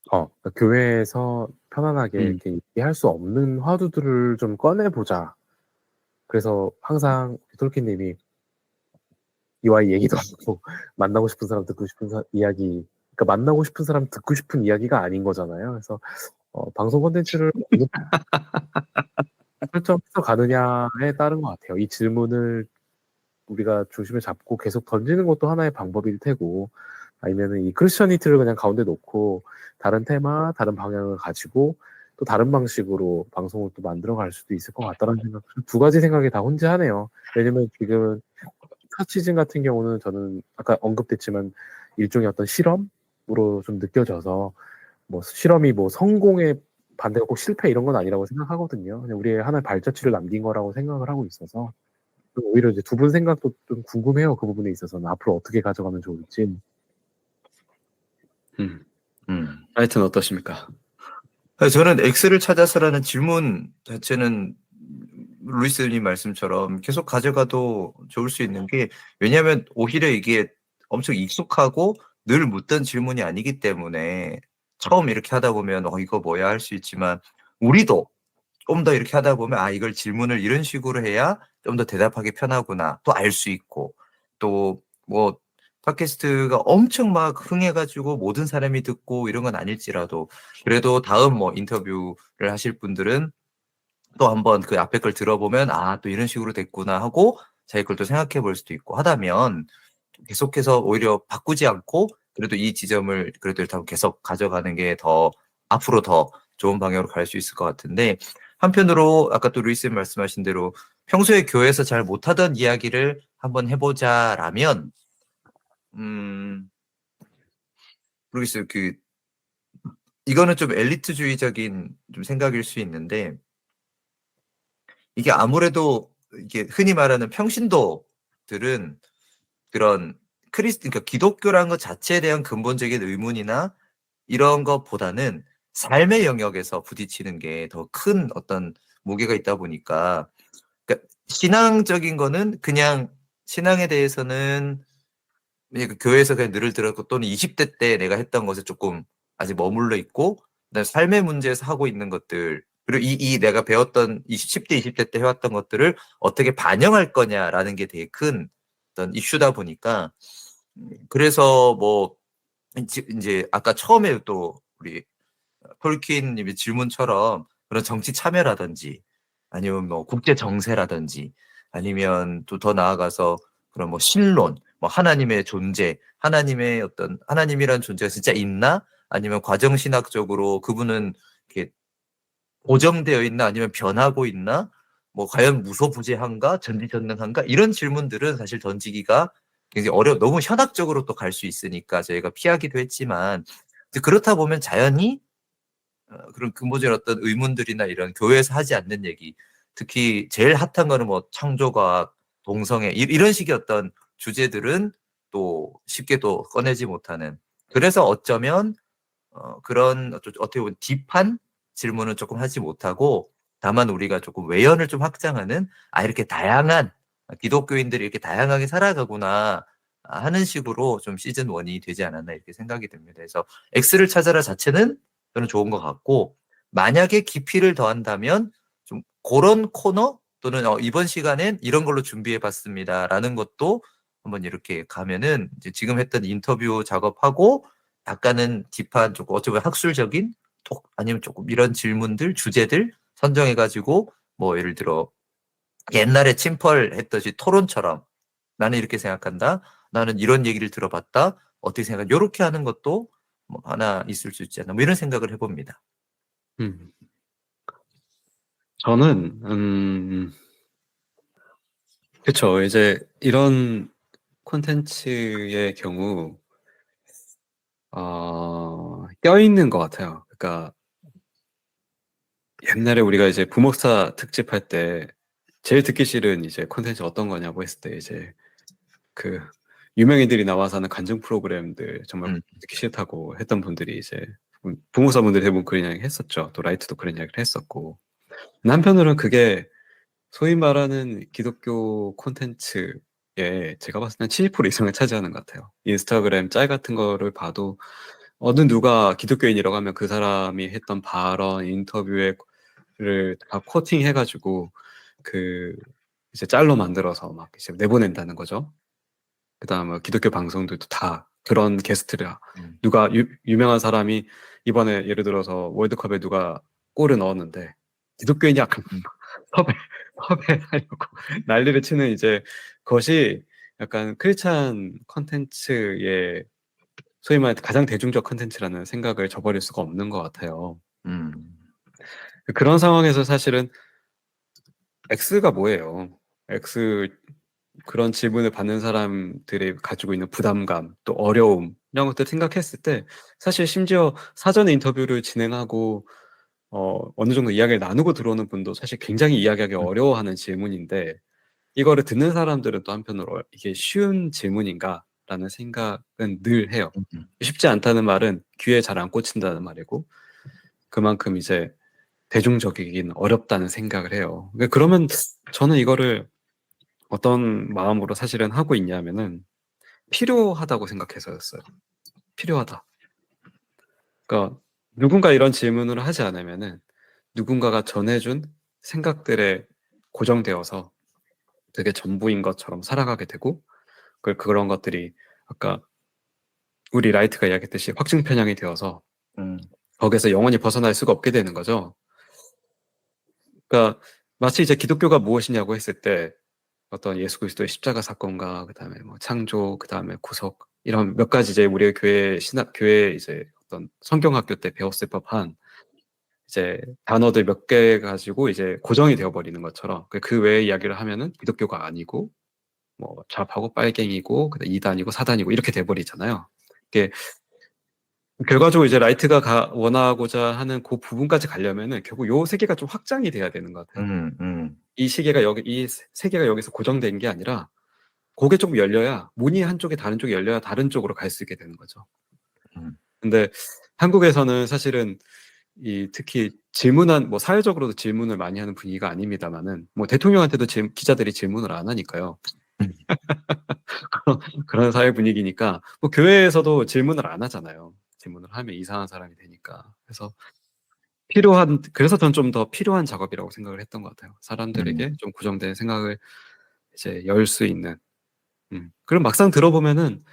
Speaker 5: 그러니까 교회에서 편안하게 이렇게 얘기할 수 없는 화두들을 좀 꺼내보자. 그래서 항상 톨킨님이 이와이 얘기도 하고 만나고 싶은 사람 듣고 싶은 이야기, 그러니까 만나고 싶은 사람 듣고 싶은 이야기가 아닌 거잖아요. 그래서 방송 콘텐츠를 어느 설정해서 가느냐에 따른 것 같아요. 이 질문을 우리가 중심을 잡고 계속 던지는 것도 하나의 방법일 테고, 아니면은 이 크리스천니티를 그냥 가운데 놓고 다른 테마, 다른 방향을 가지고 또 다른 방식으로 방송을 또 만들어 갈 수도 있을 것 같다는 생각, 두 가지 생각이 다 혼재하네요. 왜냐면 지금 카치즘 같은 경우는 저는 아까 언급됐지만 일종의 어떤 실험으로 좀 느껴져서 뭐 실험이 뭐 성공의 반대가 꼭 실패 이런 건 아니라고 생각하거든요. 그냥 우리의 하나의 발자취를 남긴 거라고 생각을 하고 있어서 오히려 이제 두 분 생각도 좀 궁금해요. 그 부분에 있어서는 앞으로 어떻게 가져가면 좋을지.
Speaker 1: 하여튼 어떠십니까?
Speaker 4: 저는 X를 찾아서라는 질문 자체는 루이스님 말씀처럼 계속 가져가도 좋을 수 있는 게, 왜냐하면 오히려 이게 엄청 익숙하고 늘 묻던 질문이 아니기 때문에 처음 이렇게 하다 보면 이거 뭐야 할 수 있지만, 우리도 좀 더 이렇게 하다 보면 이걸 질문을 이런 식으로 해야 좀 더 대답하기 편하구나 또 알 수 있고, 또 뭐 팟캐스트가 엄청 막 흥해가지고 모든 사람이 듣고 이런 건 아닐지라도 그래도 다음 뭐 인터뷰를 하실 분들은 또 한번 그 앞에 걸 들어보면 또 이런 식으로 됐구나 하고 자기 걸 또 생각해 볼 수도 있고 하다면 계속해서 오히려 바꾸지 않고 그래도 이 지점을 그래도 일단 계속 가져가는 게 더 앞으로 더 좋은 방향으로 갈 수 있을 것 같은데, 한편으로 아까 또 루이스님 말씀하신 대로 평소에 교회에서 잘 못하던 이야기를 한번 해보자라면 모르겠어요. 이거는 좀 엘리트주의적인 좀 생각일 수 있는데, 이게 아무래도 이게 흔히 말하는 평신도들은 그런 그러니까 기독교라는 것 자체에 대한 근본적인 의문이나 이런 것보다는 삶의 영역에서 부딪히는 게 더 큰 어떤 무게가 있다 보니까, 그러니까 신앙적인 거는 그냥 신앙에 대해서는 그냥 교회에서 그냥 늘을 들었고 또는 20대 때 내가 했던 것에 조금 아직 머물러 있고, 그다음에 삶의 문제에서 하고 있는 것들, 그리고 이 내가 배웠던 10대, 20대 때 해왔던 것들을 어떻게 반영할 거냐라는 게 되게 큰 어떤 이슈다 보니까, 그래서 뭐 이제 아까 처음에 또 우리 톨킨님의 질문처럼 그런 정치 참여라든지 아니면 뭐 국제 정세라든지 아니면 또 더 나아가서 그런 뭐 신론, 뭐 하나님의 존재, 하나님의 어떤 하나님이란 존재가 진짜 있나? 아니면 과정신학적으로 그분은 이렇게 고정되어 있나? 아니면 변하고 있나? 뭐 과연 무소부재한가? 전지전능한가? 이런 질문들은 사실 던지기가 굉장히 너무 현학적으로 또 갈 수 있으니까 저희가 피하기도 했지만, 그렇다 보면 자연히 그런 근본적인 어떤 의문들이나 이런 교회에서 하지 않는 얘기, 특히 제일 핫한 거는 뭐 창조과학, 동성애 이런 식의 어떤 주제들은 또 쉽게 또 꺼내지 못하는, 그래서 어쩌면 그런 어떻게 보면 딥한 질문은 조금 하지 못하고, 다만 우리가 조금 외연을 좀 확장하는 이렇게 다양한 기독교인들이 이렇게 다양하게 살아가구나 하는 식으로 좀 시즌 1이 되지 않았나 이렇게 생각이 듭니다. 그래서 X를 찾아라 자체는 저는 좋은 것 같고, 만약에 깊이를 더한다면 좀 그런 코너 또는 이번 시간엔 이런 걸로 준비해 봤습니다라는 것도 한번 이렇게 가면은 이제 지금 했던 인터뷰 작업하고 약간은 딥한 조금 어떻게 보면 학술적인 또 아니면 조금 이런 질문들 주제들 선정해가지고 뭐 예를 들어 옛날에 침펄 했듯이 토론처럼 나는 이렇게 생각한다. 나는 이런 얘기를 들어봤다. 어떻게 생각해? 이렇게 하는 것도 뭐 하나 있을 수 있지 않나. 뭐 이런 생각을 해봅니다.
Speaker 1: 음. 저는 그쵸. 이제 이런 콘텐츠의 경우 껴있는 것 같아요. 그러니까 옛날에 우리가 이제 부목사 특집 할 때 제일 듣기 싫은 이제 콘텐츠 어떤 거냐고 했을 때 이제 그 유명인들이 나와서 하는 간증 프로그램들 정말
Speaker 4: 음.
Speaker 1: 듣기 싫다고 했던 분들이 이제 부목사분들 대부분 그런 이야기 했었죠. 또 라이트도 그런 이야기를 했었고. 한편으로는 그게 소위 말하는 기독교 콘텐츠에 제가 봤을 땐 70% 이상을 차지하는 것 같아요. 인스타그램 짤 같은 거를 봐도 어느 누가 기독교인이라고 하면 그 사람이 했던 발언, 인터뷰를 다 코팅 해가지고 그 이제 짤로 만들어서 막 이제 내보낸다는 거죠. 그다음에 기독교 방송들도 다 그런 게스트를 누가 유명한 사람이 이번에 예를 들어서 월드컵에 누가 골을 넣었는데 기독교인이 약간 섭외하려고 난리를 치는 이제 것이 약간 크리스찬 컨텐츠의 소위 말해 가장 대중적 컨텐츠라는 생각을 저버릴 수가 없는 것 같아요. 그런 상황에서 사실은 X가 뭐예요? X 그런 질문을 받는 사람들이 가지고 있는 부담감, 또 어려움 이런 것들 생각했을 때 사실 심지어 사전 인터뷰를 진행하고 어느 정도 이야기를 나누고 들어오는 분도 사실 굉장히 이야기하기 어려워하는 질문인데 이거를 듣는 사람들은 또 한편으로 이게 쉬운 질문인가라는 생각은 늘 해요. 쉽지 않다는 말은 귀에 잘 안 꽂힌다는 말이고 그만큼 이제 대중적이긴 어렵다는 생각을 해요. 그러면 저는 이거를 어떤 마음으로 사실은 하고 있냐면은 필요하다고 생각해서였어요. 필요하다. 그러니까 누군가 이런 질문을 하지 않으면은 누군가가 전해준 생각들에 고정되어서 되게 전부인 것처럼 살아가게 되고 그런 것들이 아까 우리 라이트가 이야기했듯이 확증 편향이 되어서 거기서 영원히 벗어날 수가 없게 되는 거죠. 그러니까 마치 이제 기독교가 무엇이냐고 했을 때 어떤 예수 그리스도의 십자가 사건과 그다음에 뭐 창조 그다음에 구속 이런 몇 가지 이제 우리 교회 이제 어떤 성경학교 때 배웠을 법한 이제 단어들 몇 개 가지고 이제 고정이 되어 버리는 것처럼 그 외의 이야기를 하면은 기독교가 아니고 뭐 좌파고 빨갱이고 그다음 이단이고 사단이고 이렇게 돼 버리잖아요. 이게 결과적으로 이제 라이트가 원하고자 하는 그 부분까지 가려면은 결국 요 세 개가 좀 확장이 돼야 되는 것 같아요. 이 세 개가 여기서 고정된 게 아니라 그게 조금 열려야 문이 한쪽에 다른 쪽에 열려야 다른 쪽으로 갈 수 있게 되는 거죠. 근데 한국에서는 사실은 특히 뭐 사회적으로도 질문을 많이 하는 분위기가 아닙니다만은 뭐 대통령한테도 기자들이 질문을 안 하니까요. 그런 사회 분위기니까 뭐 교회에서도 질문을 안 하잖아요. 질문을 하면 이상한 사람이 되니까. 그래서 전 좀 더 필요한 작업이라고 생각을 했던 것 같아요. 사람들에게 좀 고정된 생각을 이제 열 수 있는. 그럼 막상 들어보면은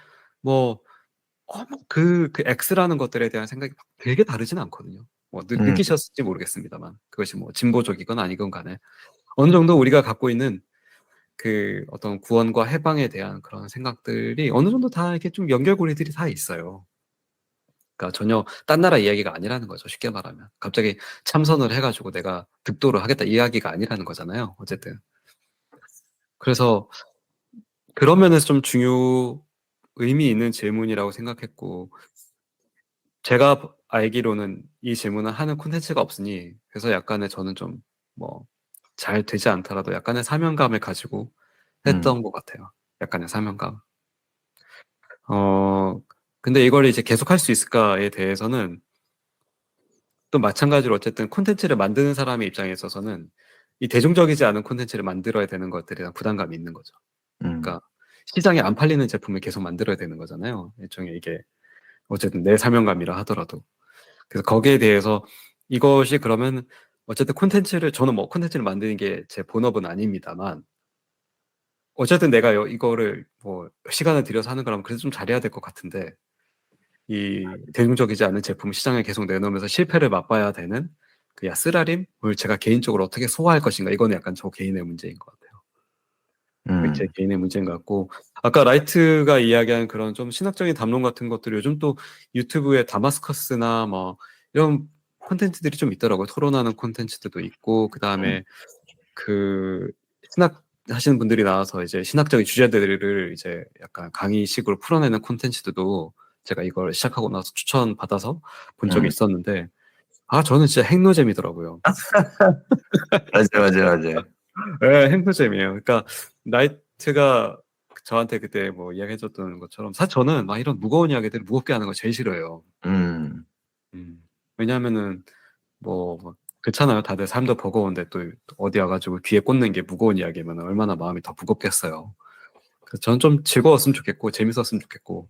Speaker 1: 뭐 그 X라는 것들에 대한 생각이 막 되게 다르진 않거든요. 뭐 느끼셨을지 모르겠습니다만 그것이 뭐 진보적이건 아니건 간에 어느 정도 우리가 갖고 있는 그 어떤 구원과 해방에 대한 그런 생각들이 어느 정도 다 이렇게 좀 연결고리들이 다 있어요. 그러니까 전혀 딴 나라 이야기가 아니라는 거죠. 쉽게 말하면 갑자기 참선을 해가지고 내가 득도를 하겠다 이야기가 아니라는 거잖아요. 어쨌든 그래서 그런 면에서 좀 의미 있는 질문이라고 생각했고 제가 알기로는 이 질문을 하는 콘텐츠가 없으니 그래서 약간의 저는 좀 뭐 잘 되지 않더라도 약간의 사명감을 가지고 했던 것 같아요. 약간의 사명감. 근데 이걸 이제 계속할 수 있을까에 대해서는 또 마찬가지로 어쨌든 콘텐츠를 만드는 사람의 입장에 있어서는 이 대중적이지 않은 콘텐츠를 만들어야 되는 것들에 대한 부담감이 있는 거죠. 그러니까 시장에 안 팔리는 제품을 계속 만들어야 되는 거잖아요. 일종의 이게 어쨌든 내 사명감이라 하더라도. 그래서 거기에 대해서 이것이 그러면 어쨌든 저는 뭐 콘텐츠를 만드는 게 제 본업은 아닙니다만 어쨌든 내가 이거를 뭐 시간을 들여서 하는 거라면 그래도 좀 잘해야 될 것 같은데 이 대중적이지 않은 제품을 시장에 계속 내놓으면서 실패를 맛봐야 되는 그 쓰라림을 제가 개인적으로 어떻게 소화할 것인가 이거는 약간 저 개인의 문제인 것 같아요. 제 개인의 문제인 것 같고 아까 라이트가 이야기한 그런 좀 신학적인 담론 같은 것들이 요즘 또 유튜브에 다마스커스나 뭐 이런 콘텐츠들이 좀 있더라고요. 토론하는 콘텐츠들도 있고 그 다음에 그 신학 하시는 분들이 나와서 이제 신학적인 주제들을 이제 약간 강의식으로 풀어내는 콘텐츠들도 제가 이걸 시작하고 나서 추천 받아서 본 적이 있었는데 저는 진짜 핵노잼이더라고요.
Speaker 4: 맞아.
Speaker 1: 네, 핵노잼이에요. 그러니까 나이트가 저한테 그때 뭐 이야기해줬던 것처럼 사실 저는 막 이런 무거운 이야기들 무겁게 하는 거 제일 싫어해요. 왜냐하면은 뭐 그렇잖아요. 다들 삶도 버거운데 또 어디 와가지고 귀에 꽂는 게 무거운 이야기면 얼마나 마음이 더 무겁겠어요. 그래서 저는 좀 즐거웠으면 좋겠고 재밌었으면 좋겠고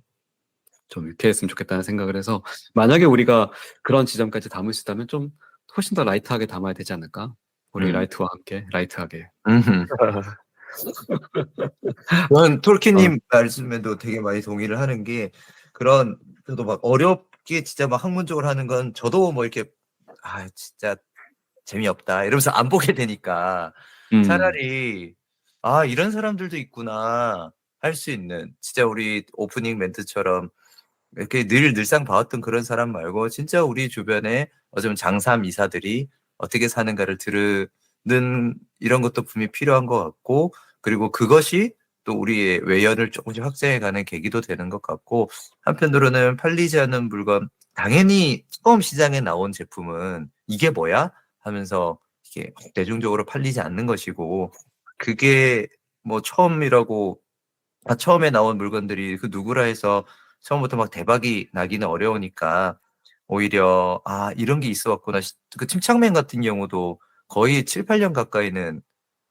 Speaker 1: 좀 유쾌했으면 좋겠다는 생각을 해서 만약에 우리가 그런 지점까지 담을 수 있다면 좀 훨씬 더 라이트하게 담아야 되지 않을까? 우리 라이트와 함께 라이트하게.
Speaker 4: 저는
Speaker 1: 어,
Speaker 4: 톨킨님 말씀에도 되게 많이 동의를 하는 게 그런 저도 막 어렵게 진짜 막 학문적으로 하는 건 저도 뭐 이렇게 진짜 재미없다 이러면서 안 보게 되니까 차라리 이런 사람들도 있구나 할 수 있는 진짜 우리 오프닝 멘트처럼 이렇게 늘 늘상 봐왔던 그런 사람 말고 진짜 우리 주변에 어쩌면 장삼 이사들이 어떻게 사는가를 들으는 이런 것도 분명히 필요한 것 같고 그리고 그것이 또 우리의 외연을 조금씩 확장해가는 계기도 되는 것 같고 한편으로는 팔리지 않는 물건 당연히 처음 시장에 나온 제품은 이게 뭐야? 하면서 이게 대중적으로 팔리지 않는 것이고 그게 뭐 처음이라고 처음에 나온 물건들이 그 누구라 해서 처음부터 막 대박이 나기는 어려우니까 오히려 이런 게 있어 왔구나. 그 침착맨 같은 경우도 거의 7, 8년 가까이는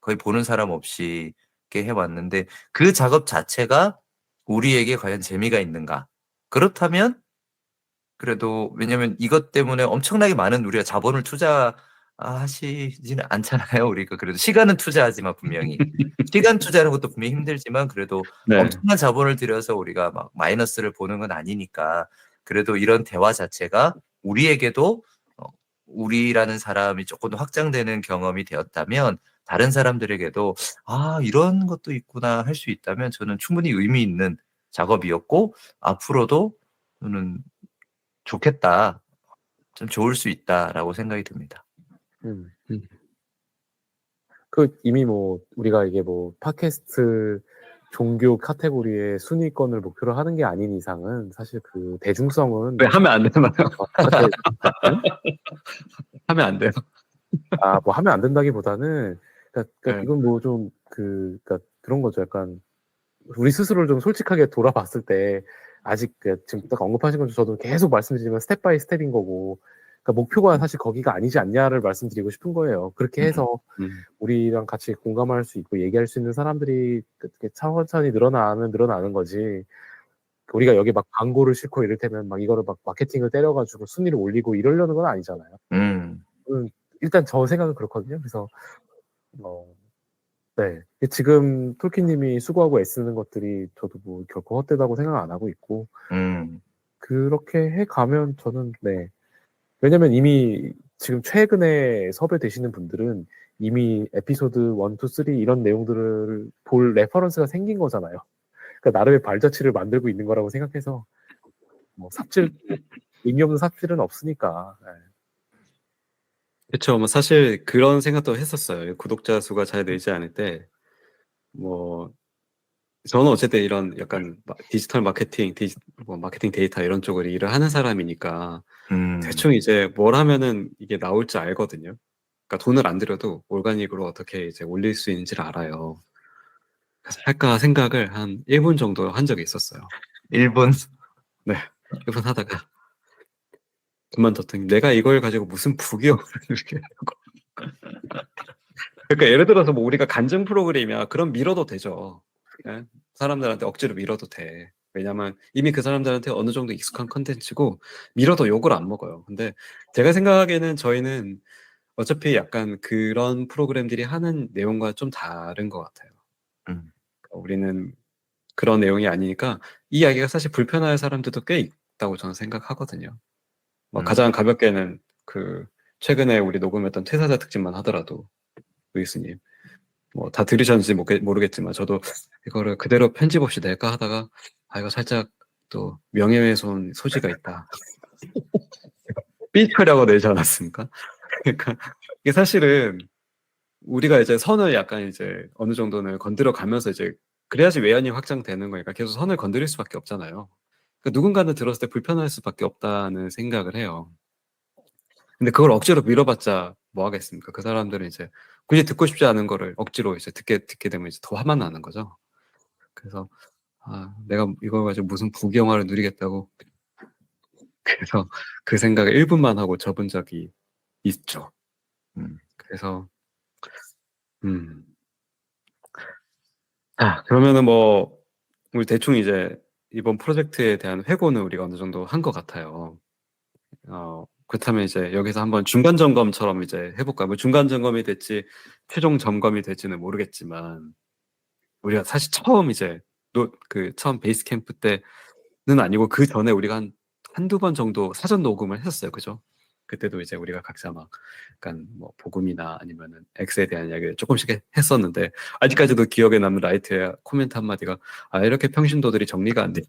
Speaker 4: 거의 보는 사람 없이 이렇게 해왔는데 그 작업 자체가 우리에게 과연 재미가 있는가? 그렇다면 그래도 왜냐면 이것 때문에 엄청나게 많은 우리가 자본을 투자하시지는 않잖아요. 우리가 그래도 시간은 투자하지만 분명히 시간 투자하는 것도 분명히 힘들지만 그래도
Speaker 1: 네.
Speaker 4: 엄청난 자본을 들여서 우리가 막 마이너스를 보는 건 아니니까 그래도 이런 대화 자체가 우리에게도 우리라는 사람이 조금 더 확장되는 경험이 되었다면 다른 사람들에게도 이런 것도 있구나 할 수 있다면 저는 충분히 의미 있는 작업이었고 앞으로도 저는 좋겠다. 좀 좋을 수 있다라고 생각이 듭니다.
Speaker 5: 그 이미 뭐 우리가 이게 뭐 팟캐스트 종교 카테고리의 순위권을 목표로 하는 게 아닌 이상은 사실 그 대중성은
Speaker 1: 왜 하면 안 되나요? 하면 안 돼요.
Speaker 5: 뭐 하면 안 된다기보다는 그러니까
Speaker 1: 네.
Speaker 5: 이건 뭐 좀 그러니까 그런 거죠. 약간 우리 스스로를 좀 솔직하게 돌아봤을 때 아직 지금 딱 언급하신 것처럼 저도 계속 말씀드리지만 스텝 바이 스텝인 거고 그러니까 목표가 사실 거기가 아니지 않냐를 말씀드리고 싶은 거예요. 그렇게 해서 우리랑 같이 공감할 수 있고 얘기할 수 있는 사람들이 천천히 늘어나는 거지. 우리가 여기 막 광고를 싣고 이를테면 막 이거를 막 마케팅을 때려가지고 순위를 올리고 이러려는 건 아니잖아요. 일단 저 생각은 그렇거든요. 그래서 네. 지금 톨킨님이 수고하고 애쓰는 것들이 저도 뭐 결코 헛되다고 생각 안 하고 있고 그렇게 해가면 저는 네. 왜냐면 이미 지금 최근에 섭외되시는 분들은 이미 에피소드 1, 2, 3 이런 내용들을 볼 레퍼런스가 생긴 거잖아요. 그러니까 나름의 발자취를 만들고 있는 거라고 생각해서 뭐 의미 없는 삽질은 없으니까. 네.
Speaker 1: 그렇죠. 뭐 사실 그런 생각도 했었어요. 구독자 수가 잘 늘지 않을 때, 뭐 저는 어쨌든 이런 약간 디지털 마케팅, 뭐 마케팅 데이터 이런 쪽을 일을 하는 사람이니까 대충 이제 뭘 하면은 이게 나올 줄 알거든요. 그러니까 돈을 안 들여도 오르가닉으로 어떻게 이제 올릴 수 있는지를 알아요. 그래서 할까 생각을 한 1분 정도 한 적이 있었어요.
Speaker 4: 1분?
Speaker 1: 네, 1분 하다가 그만뒀더니 내가 이걸 가지고 무슨 부기업을 이렇게 하고. 그러니까 예를 들어서 뭐 우리가 간증 프로그램이야 그럼 밀어도 되죠. 예? 사람들한테 억지로 밀어도 돼. 왜냐면 이미 그 사람들한테 어느 정도 익숙한 컨텐츠고 밀어도 욕을 안 먹어요. 근데 제가 생각하기에는 저희는 어차피 약간 그런 프로그램들이 하는 내용과 좀 다른 것 같아요. 우리는 그런 내용이 아니니까 이 이야기가 사실 불편할 사람들도 꽤 있다고 저는 생각하거든요. 가장 가볍게는 그 최근에 우리 녹음했던 퇴사자 특집만 하더라도 루이스님 다 들으셨는지 모르겠지만 저도 이거를 그대로 편집 없이 낼까 하다가 이거 살짝 또 명예훼손 소지가 있다. 삐처리하고 내지 않았습니까? 그러니까 이게 사실은 우리가 이제 선을 약간 이제 어느 정도는 건드려 가면서 이제 그래야지 외연이 확장되는 거니까 계속 선을 건드릴 수밖에 없잖아요. 그러니까 누군가는 들었을 때 불편할 수밖에 없다는 생각을 해요. 근데 그걸 억지로 밀어봤자 뭐 하겠습니까? 그 사람들은 이제 굳이 듣고 싶지 않은 거를 억지로 이제 듣게 되면 이제 더 화만 나는 거죠. 그래서 내가 이걸 가지고 무슨 부귀영화를 누리겠다고 그래서 그 생각을 1분만 하고 접은 적이 있죠. 그래서 그러면은 우리 대충 이제 이번 프로젝트에 대한 회고는 우리가 어느 정도 한 것 같아요. 그렇다면 이제 여기서 한번 중간 점검처럼 이제 해볼까요? 뭐 중간 점검이 될지 최종 점검이 될지는 모르겠지만 우리가 사실 처음 이제 처음 베이스 캠프 때는 아니고 그 전에 우리가 한두 번 정도 사전 녹음을 했었어요. 그죠? 그때도 이제 우리가 각자 막 약간 복음이나 아니면은 X에 대한 이야기를 조금씩 했었는데 아직까지도 기억에 남는 라이트의 코멘트 한마디가 이렇게 평신도들이 정리가 안 돼.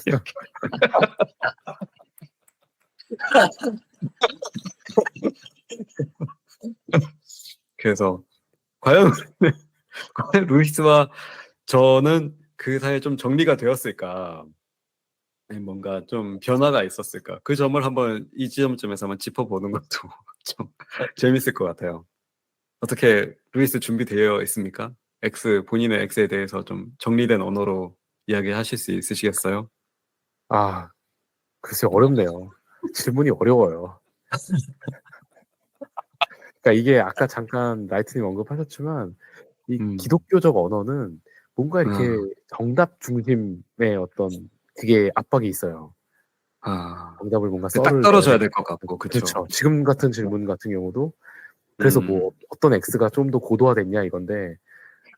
Speaker 1: 이렇게. 그래서 과연 루이스와 저는 그 사이에 좀 정리가 되었을까? 아니, 뭔가 좀 변화가 있었을까? 그 점을 한번 이 지점쯤에서 한번 짚어보는 것도 좀 재밌을 것 같아요. 어떻게 루이스 준비되어 있습니까? 본인의 X에 대해서 좀 정리된 언어로 이야기하실 수 있으시겠어요?
Speaker 5: 글쎄 어렵네요. 질문이 어려워요. 그러니까 이게 아까 잠깐 라이트님 언급하셨지만 이 기독교적 언어는 뭔가 이렇게 정답 중심의 어떤 그게 압박이 있어요. 정답을 뭔가
Speaker 1: 딱 떨어져야 될 것 같고,
Speaker 5: 그렇죠. 지금 같은 질문 같은 경우도 그래서 어떤 X가 좀 더 고도화됐냐 이건데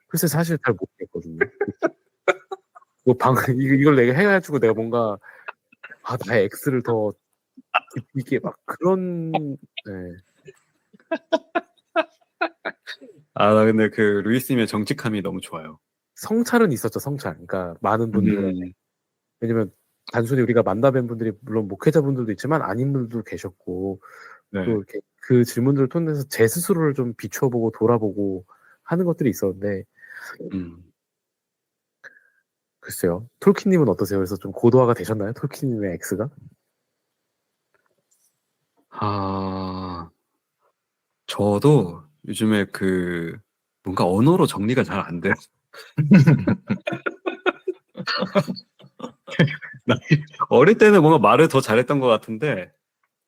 Speaker 5: 글쎄 사실 잘 모르겠거든요. 이걸 내가 해가지고 내가 뭔가 나의 X를 더 깊이 있게 막 그런
Speaker 1: 나 근데 그 루이스님의 정직함이 너무 좋아요.
Speaker 5: 성찰은 있었죠. 성찰. 그러니까 많은 분들 왜냐면 단순히 우리가 만나뵌 분들이 물론 목회자분들도 있지만 아닌 분들도 계셨고 또 이렇게 그 질문들을 통해서 제 스스로를 좀 비춰보고 돌아보고 하는 것들이 있었는데 글쎄요. 톨킨님은 어떠세요? 그래서 좀 고도화가 되셨나요? 톨킨님의 X가?
Speaker 1: 저도 요즘에 뭔가 언어로 정리가 잘 안 돼요. 어릴 때는 뭔가 말을 더 잘했던 것 같은데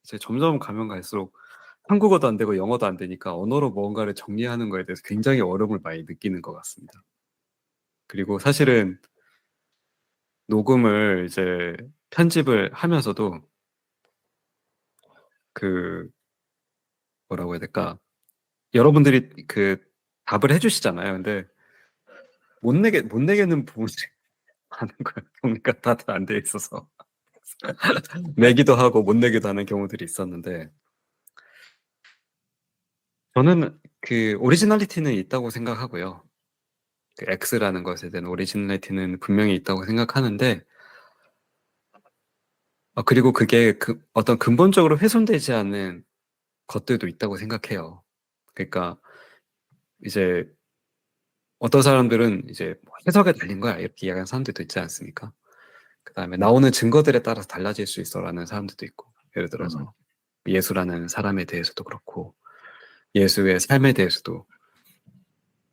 Speaker 1: 이제 점점 가면 갈수록 한국어도 안 되고 영어도 안 되니까 언어로 뭔가를 정리하는 거에 대해서 굉장히 어려움을 많이 느끼는 것 같습니다. 그리고 사실은 녹음을 이제 편집을 하면서도 뭐라고 해야 될까? 여러분들이 답을 해주시잖아요. 근데 못 내겠는 부분들이 많은 거예요. 정리가 다들 안 돼 있어서 내기도 하고 못 내기도 하는 경우들이 있었는데 저는 오리지널리티는 있다고 생각하고요. X라는 것에 대한 오리지널리티는 분명히 있다고 생각하는데 그리고 그게 어떤 근본적으로 훼손되지 않는 것들도 있다고 생각해요. 그러니까 이제 어떤 사람들은 이제 해석에 달린 거야 이렇게 이야기하는 사람들도 있지 않습니까? 그 다음에 나오는 증거들에 따라서 달라질 수 있어라는 사람들도 있고 예를 들어서 예수라는 사람에 대해서도 그렇고 예수의 삶에 대해서도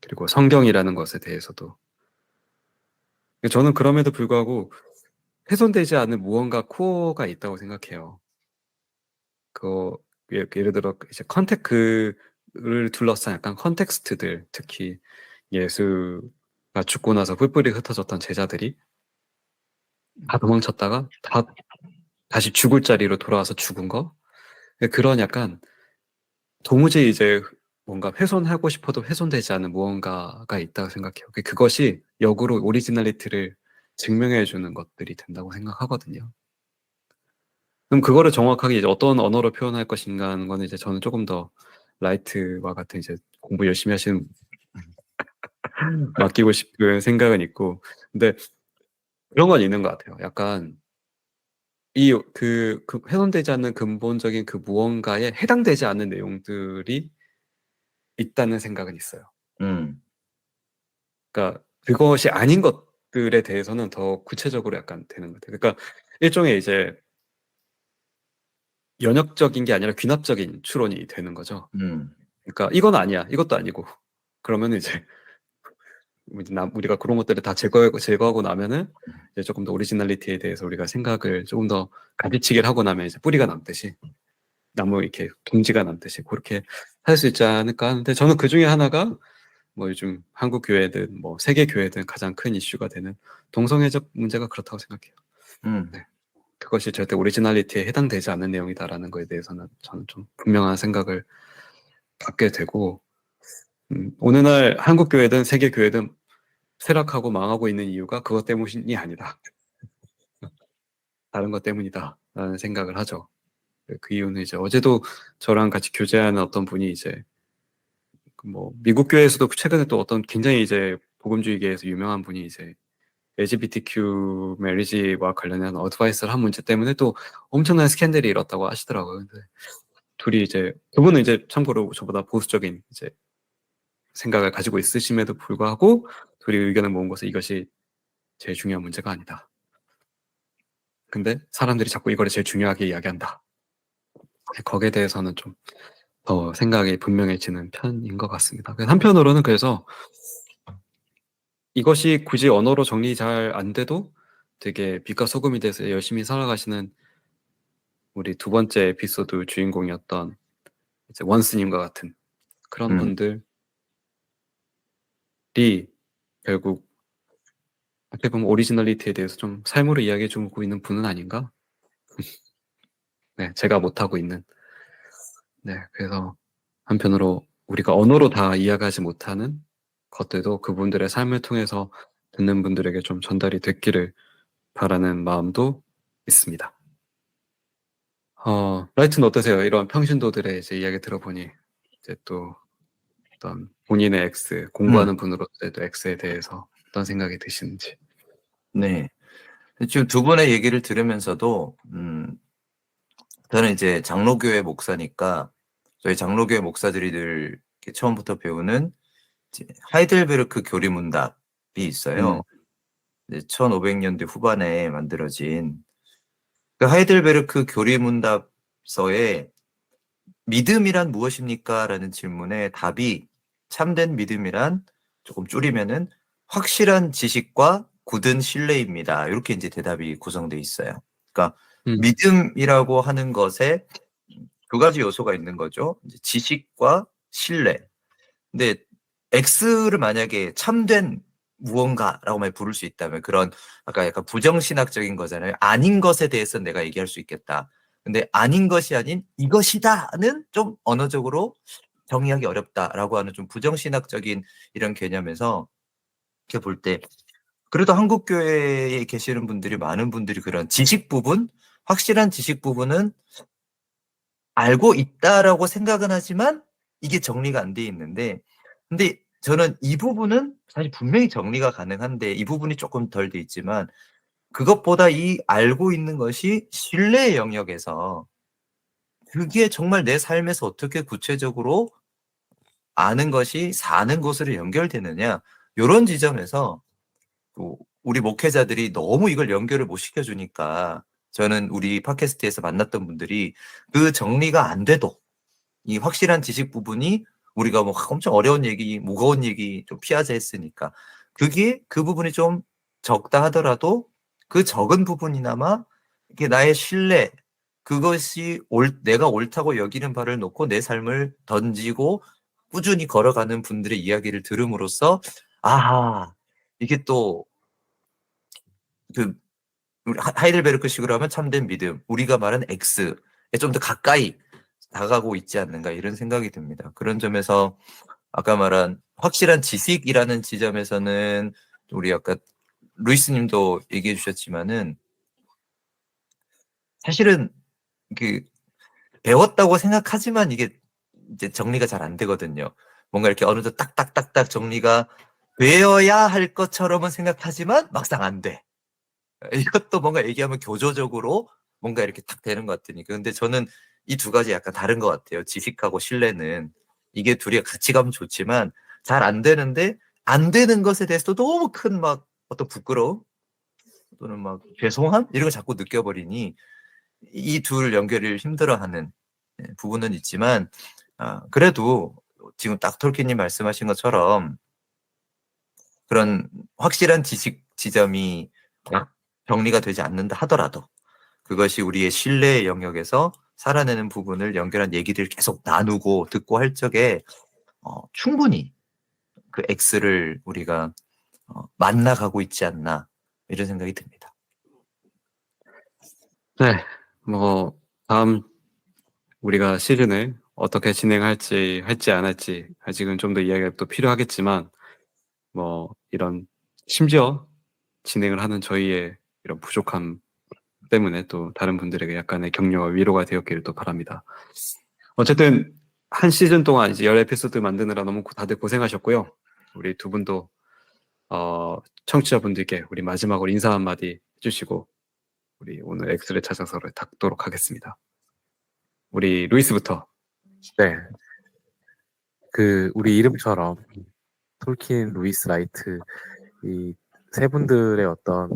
Speaker 1: 그리고 성경이라는 것에 대해서도 저는 그럼에도 불구하고 훼손되지 않은 무언가 코어가 있다고 생각해요. 예를 들어 이제 그를 둘러싼 약간 컨텍스트들 특히 예수가 죽고 나서 뿔뿔이 흩어졌던 제자들이 다 도망쳤다가 다시 죽을 자리로 돌아와서 죽은 거 그런 약간 도무지 이제 뭔가 훼손하고 싶어도 훼손되지 않는 무언가가 있다고 생각해요. 그것이 역으로 오리지널리티를 증명해 주는 것들이 된다고 생각하거든요. 그럼 그거를 정확하게 이제 어떤 언어로 표현할 것인가 하는 거는 이제 저는 조금 더 라이트와 같은 이제 공부 열심히 하시는 맡기고 싶은 생각은 있고, 근데 그런 건 있는 것 같아요. 약간 그 훼손되지 않는 근본적인 그 무언가에 해당되지 않는 내용들이 있다는 생각은 있어요.
Speaker 4: 음.
Speaker 1: 그러니까 그것이 아닌 것들에 대해서는 더 구체적으로 약간 되는 것 같아요. 그러니까 일종의 이제 연역적인 게 아니라 귀납적인 추론이 되는 거죠.
Speaker 4: 음.
Speaker 1: 그러니까 이건 아니야, 이것도 아니고. 그러면 이제 우리가 그런 것들을 다 제거하고 나면은 이제 조금 더 오리지널리티에 대해서 우리가 생각을 조금 더 가지치기를 하고 나면 이제 뿌리가 남듯이 나무 이렇게 둥지가 남듯이 그렇게 할 수 있지 않을까 하는데, 저는 그 중에 하나가 뭐 요즘 한국 교회든 뭐 세계 교회든 가장 큰 이슈가 되는 동성애적 문제가 그렇다고 생각해요.
Speaker 4: 음.
Speaker 1: 네. 그것이 절대 오리지널리티에 해당되지 않는 내용이다라는 거에 대해서는 저는 좀 분명한 생각을 갖게 되고, 오늘날 한국 교회든 세계 교회든 쇠락하고 망하고 있는 이유가 그것 때문이 아니다. 다른 것 때문이다라는 생각을 하죠. 그 이유는 이제 어제도 저랑 같이 교제하는 어떤 분이 이제 뭐 미국 교회에서도 최근에 또 어떤 굉장히 이제 복음주의계에서 유명한 분이 이제 LGBTQ 메리지와 관련한 어드바이스를 한 문제 때문에 또 엄청난 스캔들이 일었다고 하시더라고요. 근데 둘이 이제 그분은 이제 참고로 저보다 보수적인 이제 생각을 가지고 있으심에도 불구하고 둘이 의견을 모은 것은 이것이 제일 중요한 문제가 아니다. 근데 사람들이 자꾸 이거를 제일 중요하게 이야기한다. 거기에 대해서는 좀 더 생각이 분명해지는 편인 것 같습니다. 한편으로는 그래서 이것이 굳이 언어로 정리 잘 안 돼도 되게 빛과 소금이 돼서 열심히 살아가시는 우리 두 번째 에피소드 주인공이었던 이제 원스님과 같은 그런 분들이 결국 어떻게 보면 오리지널리티에 대해서 좀 삶으로 이야기해주고 있는 분은 아닌가? 네, 제가 못하고 있는. 네, 그래서 한편으로 우리가 언어로 다 이해하지 못하는 것들도 그분들의 삶을 통해서 듣는 분들에게 좀 전달이 됐기를 바라는 마음도 있습니다. 라이트는 어떠세요? 이런 평신도들의 이제 이야기 들어보니 이제 또 어떤 본인의 X, 공부하는 분으로서의 또 X에 대해서 어떤 생각이 드시는지.
Speaker 4: 네. 지금 두 분의 얘기를 들으면서도 저는 이제 장로교회 목사니까 저희 장로교회 목사들이 늘 이렇게 처음부터 배우는 이제 하이델베르크 교리문답이 있어요. 이제 1500년대 후반에 만들어진 그 하이델베르크 교리문답서에 믿음이란 무엇입니까? 라는 질문에 답이 참된 믿음이란 조금 줄이면은 확실한 지식과 굳은 신뢰입니다. 이렇게 이제 대답이 구성되어 있어요. 그러니까 믿음이라고 하는 것에 두 가지 요소가 있는 거죠. 이제 지식과 신뢰. 근데 X를 만약에 참된 무언가라고 만 부를 수 있다면 그런 아까 약간 부정신학적인 거잖아요. 아닌 것에 대해서 내가 얘기할 수 있겠다. 근데 아닌 것이 아닌 이것이다는 좀 언어적으로 정의하기 어렵다라고 하는 좀 부정신학적인 이런 개념에서 이렇게 볼 때 그래도 한국 교회에 계시는 분들이 많은 분들이 그런 지식 부분, 확실한 지식 부분은 알고 있다라고 생각은 하지만 이게 정리가 안 돼 있는데, 근데 저는 이 부분은 사실 분명히 정리가 가능한데 이 부분이 조금 덜 돼 있지만 그것보다 이 알고 있는 것이 신뢰의 영역에서 그게 정말 내 삶에서 어떻게 구체적으로 아는 것이 사는 것으로 연결되느냐 이런 지점에서 또 우리 목회자들이 너무 이걸 연결을 못 시켜주니까 저는 우리 팟캐스트에서 만났던 분들이 그 정리가 안 돼도 이 확실한 지식 부분이 우리가 뭐 엄청 어려운 얘기, 무거운 얘기 좀 피하자 했으니까 그게 그 부분이 좀 적다 하더라도 그 적은 부분이나마 이게 나의 신뢰 그것이 내가 옳다고 여기는 바를 놓고 내 삶을 던지고 꾸준히 걸어가는 분들의 이야기를 들음으로써 아하 이게 또 그 하이델베르크식으로 하면 참된 믿음 우리가 말하는 X에 좀 더 가까이 다가가고 있지 않는가 이런 생각이 듭니다. 그런 점에서 아까 말한 확실한 지식이라는 지점에서는 우리 아까 루이스님도 얘기해 주셨지만은 사실은 그 배웠다고 생각하지만 이게 이제 정리가 잘 안 되거든요. 뭔가 이렇게 어느 정도 딱딱딱딱 정리가 되어야 할 것처럼은 생각하지만 막상 안 돼. 이것도 뭔가 얘기하면 교조적으로 뭔가 이렇게 딱 되는 것 같으니까. 근데 저는 이 두 가지 약간 다른 것 같아요. 지식하고 신뢰는. 이게 둘이 같이 가면 좋지만 잘 안 되는데 안 되는 것에 대해서도 너무 큰 막 어떤 부끄러움 또는 막 죄송함 이런 걸 자꾸 느껴버리니 이 둘 연결을 힘들어하는 부분은 있지만 그래도 지금 딱 톨킨님 말씀하신 것처럼 그런 확실한 지식 지점이 정리가 되지 않는다 하더라도 그것이 우리의 신뢰의 영역에서 살아내는 부분을 연결한 얘기들을 계속 나누고 듣고 할 적에 충분히 그 X를 우리가 만나가고 있지 않나 이런 생각이 듭니다.
Speaker 1: 네, 뭐 다음 우리가 시즌을 어떻게 진행할지 할지 안 할지 아직은 좀 더 이야기가 또 필요하겠지만 뭐 이런 심지어 진행을 하는 저희의 이런 부족함 때문에 또 다른 분들에게 약간의 격려와 위로가 되었기를 또 바랍니다. 어쨌든 한 시즌 동안 이제 10에피소드 만드느라 너무 다들 고생하셨고요. 우리 두 분도 청취자분들께 우리 마지막으로 인사 한마디 해주시고 우리 오늘 엑스를 찾아서를 닫도록 하겠습니다. 우리 루이스부터.
Speaker 5: 네. 우리 이름처럼 톨킨, 루이스, 라이트 이 세 분들의 어떤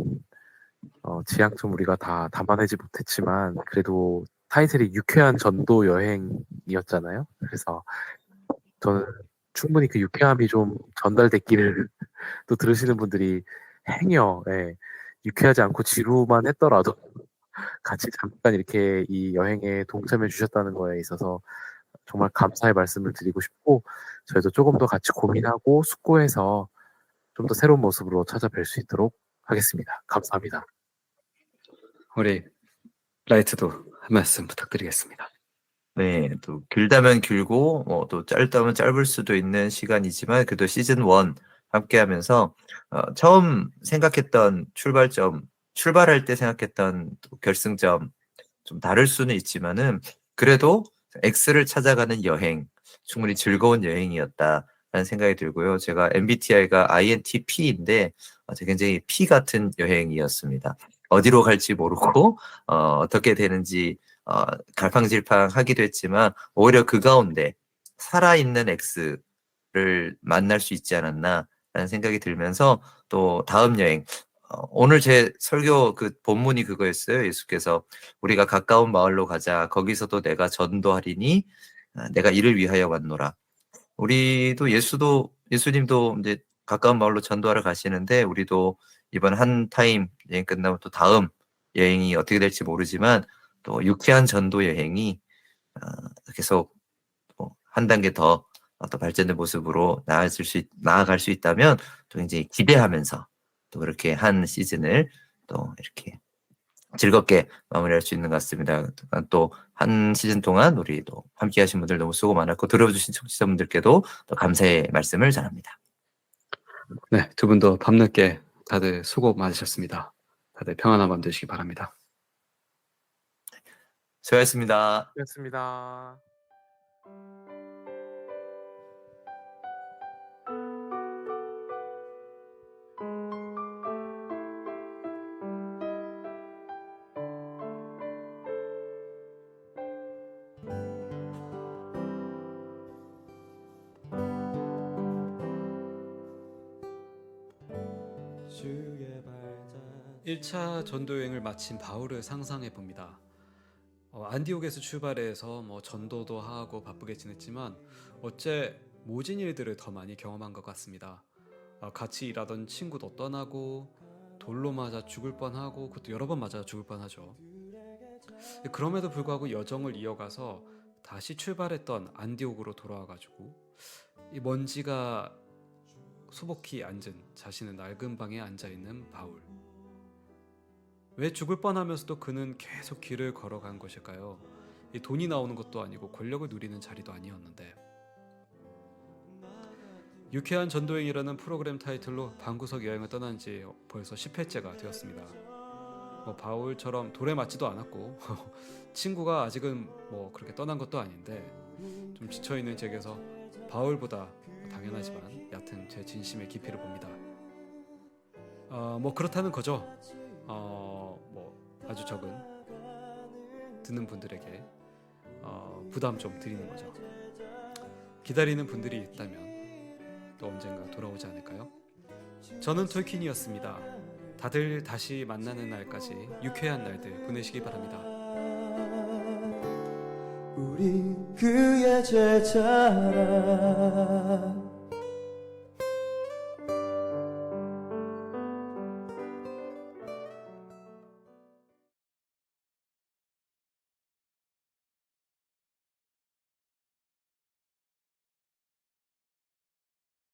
Speaker 5: 지향점 우리가 다 담아내지 못했지만 그래도 타이틀이 유쾌한 전도 여행이었잖아요. 그래서 저는 충분히 그 유쾌함이 좀 전달됐기를 또 들으시는 분들이 유쾌하지 않고 지루만 했더라도 같이 잠깐 이렇게 이 여행에 동참해 주셨다는 거에 있어서 정말 감사의 말씀을 드리고 싶고 저희도 조금 더 같이 고민하고 숙고해서 좀 더 새로운 모습으로 찾아뵐 수 있도록 하겠습니다. 감사합니다.
Speaker 1: 우리 라이트도 한 말씀 부탁드리겠습니다.
Speaker 4: 네, 또 길다면 길고 또 짧다면 짧을 수도 있는 시간이지만 그래도 시즌 1 함께하면서 처음 생각했던 출발할 때 생각했던 또 결승점 좀 다를 수는 있지만은 그래도 X를 찾아가는 여행 충분히 즐거운 여행이었다라는 생각이 들고요. 제가 MBTI가 INTP인데 굉장히 P 같은 여행이었습니다. 어디로 갈지 모르고 어떻게 되는지 갈팡질팡하기도 했지만 오히려 그 가운데 살아있는 X를 만날 수 있지 않았나라는 생각이 들면서 또 다음 여행 오늘 제 설교 그 본문이 그거였어요. 예수께서 우리가 가까운 마을로 가자. 거기서도 내가 전도하리니 내가 이를 위하여 왔노라. 우리도 예수님도 이제 가까운 마을로 전도하러 가시는데 우리도 이번 한 타임 여행 끝나면 또 다음 여행이 어떻게 될지 모르지만 또 유쾌한 전도 여행이 계속 한 단계 더 발전된 모습으로 나아갈 수 있다면 또 이제 기대하면서 또 그렇게 한 시즌을 또 이렇게 즐겁게 마무리할 수 있는 것 같습니다. 또 한 시즌 동안 우리 또 함께 하신 분들 너무 수고 많았고 들어주신 청취자분들께도 또 감사의 말씀을 전합니다.
Speaker 1: 네, 두 분도 밤늦게 다들 수고 많으셨습니다. 다들 평안한 밤 되시기 바랍니다.
Speaker 4: 수고하셨습니다.
Speaker 5: 고맙습니다.
Speaker 2: 주의 발자
Speaker 1: 1차 전도 여행을 마친 바울을 상상해 봅니다. 안디옥에서 출발해서 뭐 전도도 하고 바쁘게 지냈지만 어째 모진 일들을 더 많이 경험한 것 같습니다. 같이 일하던 친구도 떠나고 돌로 맞아 죽을 뻔하고 그것도 여러 번 맞아 죽을 뻔하죠. 그럼에도 불구하고 여정을 이어가서 다시 출발했던 안디옥으로 돌아와가지고 이 먼지가 소복히 앉은 자신의 낡은 방에 앉아있는 바울. 왜 죽을 뻔하면서도 그는 계속 길을 걸어간 것일까요? 이 돈이 나오는 것도 아니고 권력을 누리는 자리도 아니었는데 유쾌한 전도행이라는 프로그램 타이틀로 방구석 여행을 떠난 지 벌써 10회째가 되었습니다. 뭐 바울처럼 돌에 맞지도 않았고 친구가 아직은 뭐 그렇게 떠난 것도 아닌데 좀 지쳐있는 제게서 바울보다 당연하지만 얕은 제 진심의 깊이를 봅니다. 뭐 그렇다는 거죠. 뭐 아주 적은 듣는 분들에게 부담 좀 드리는 거죠. 기다리는 분들이 있다면 또 언젠가 돌아오지 않을까요? 저는 톨킨이었습니다. 다들 다시 만나는 날까지 유쾌한 날들 보내시기 바랍니다.
Speaker 2: 우리 그의 제자라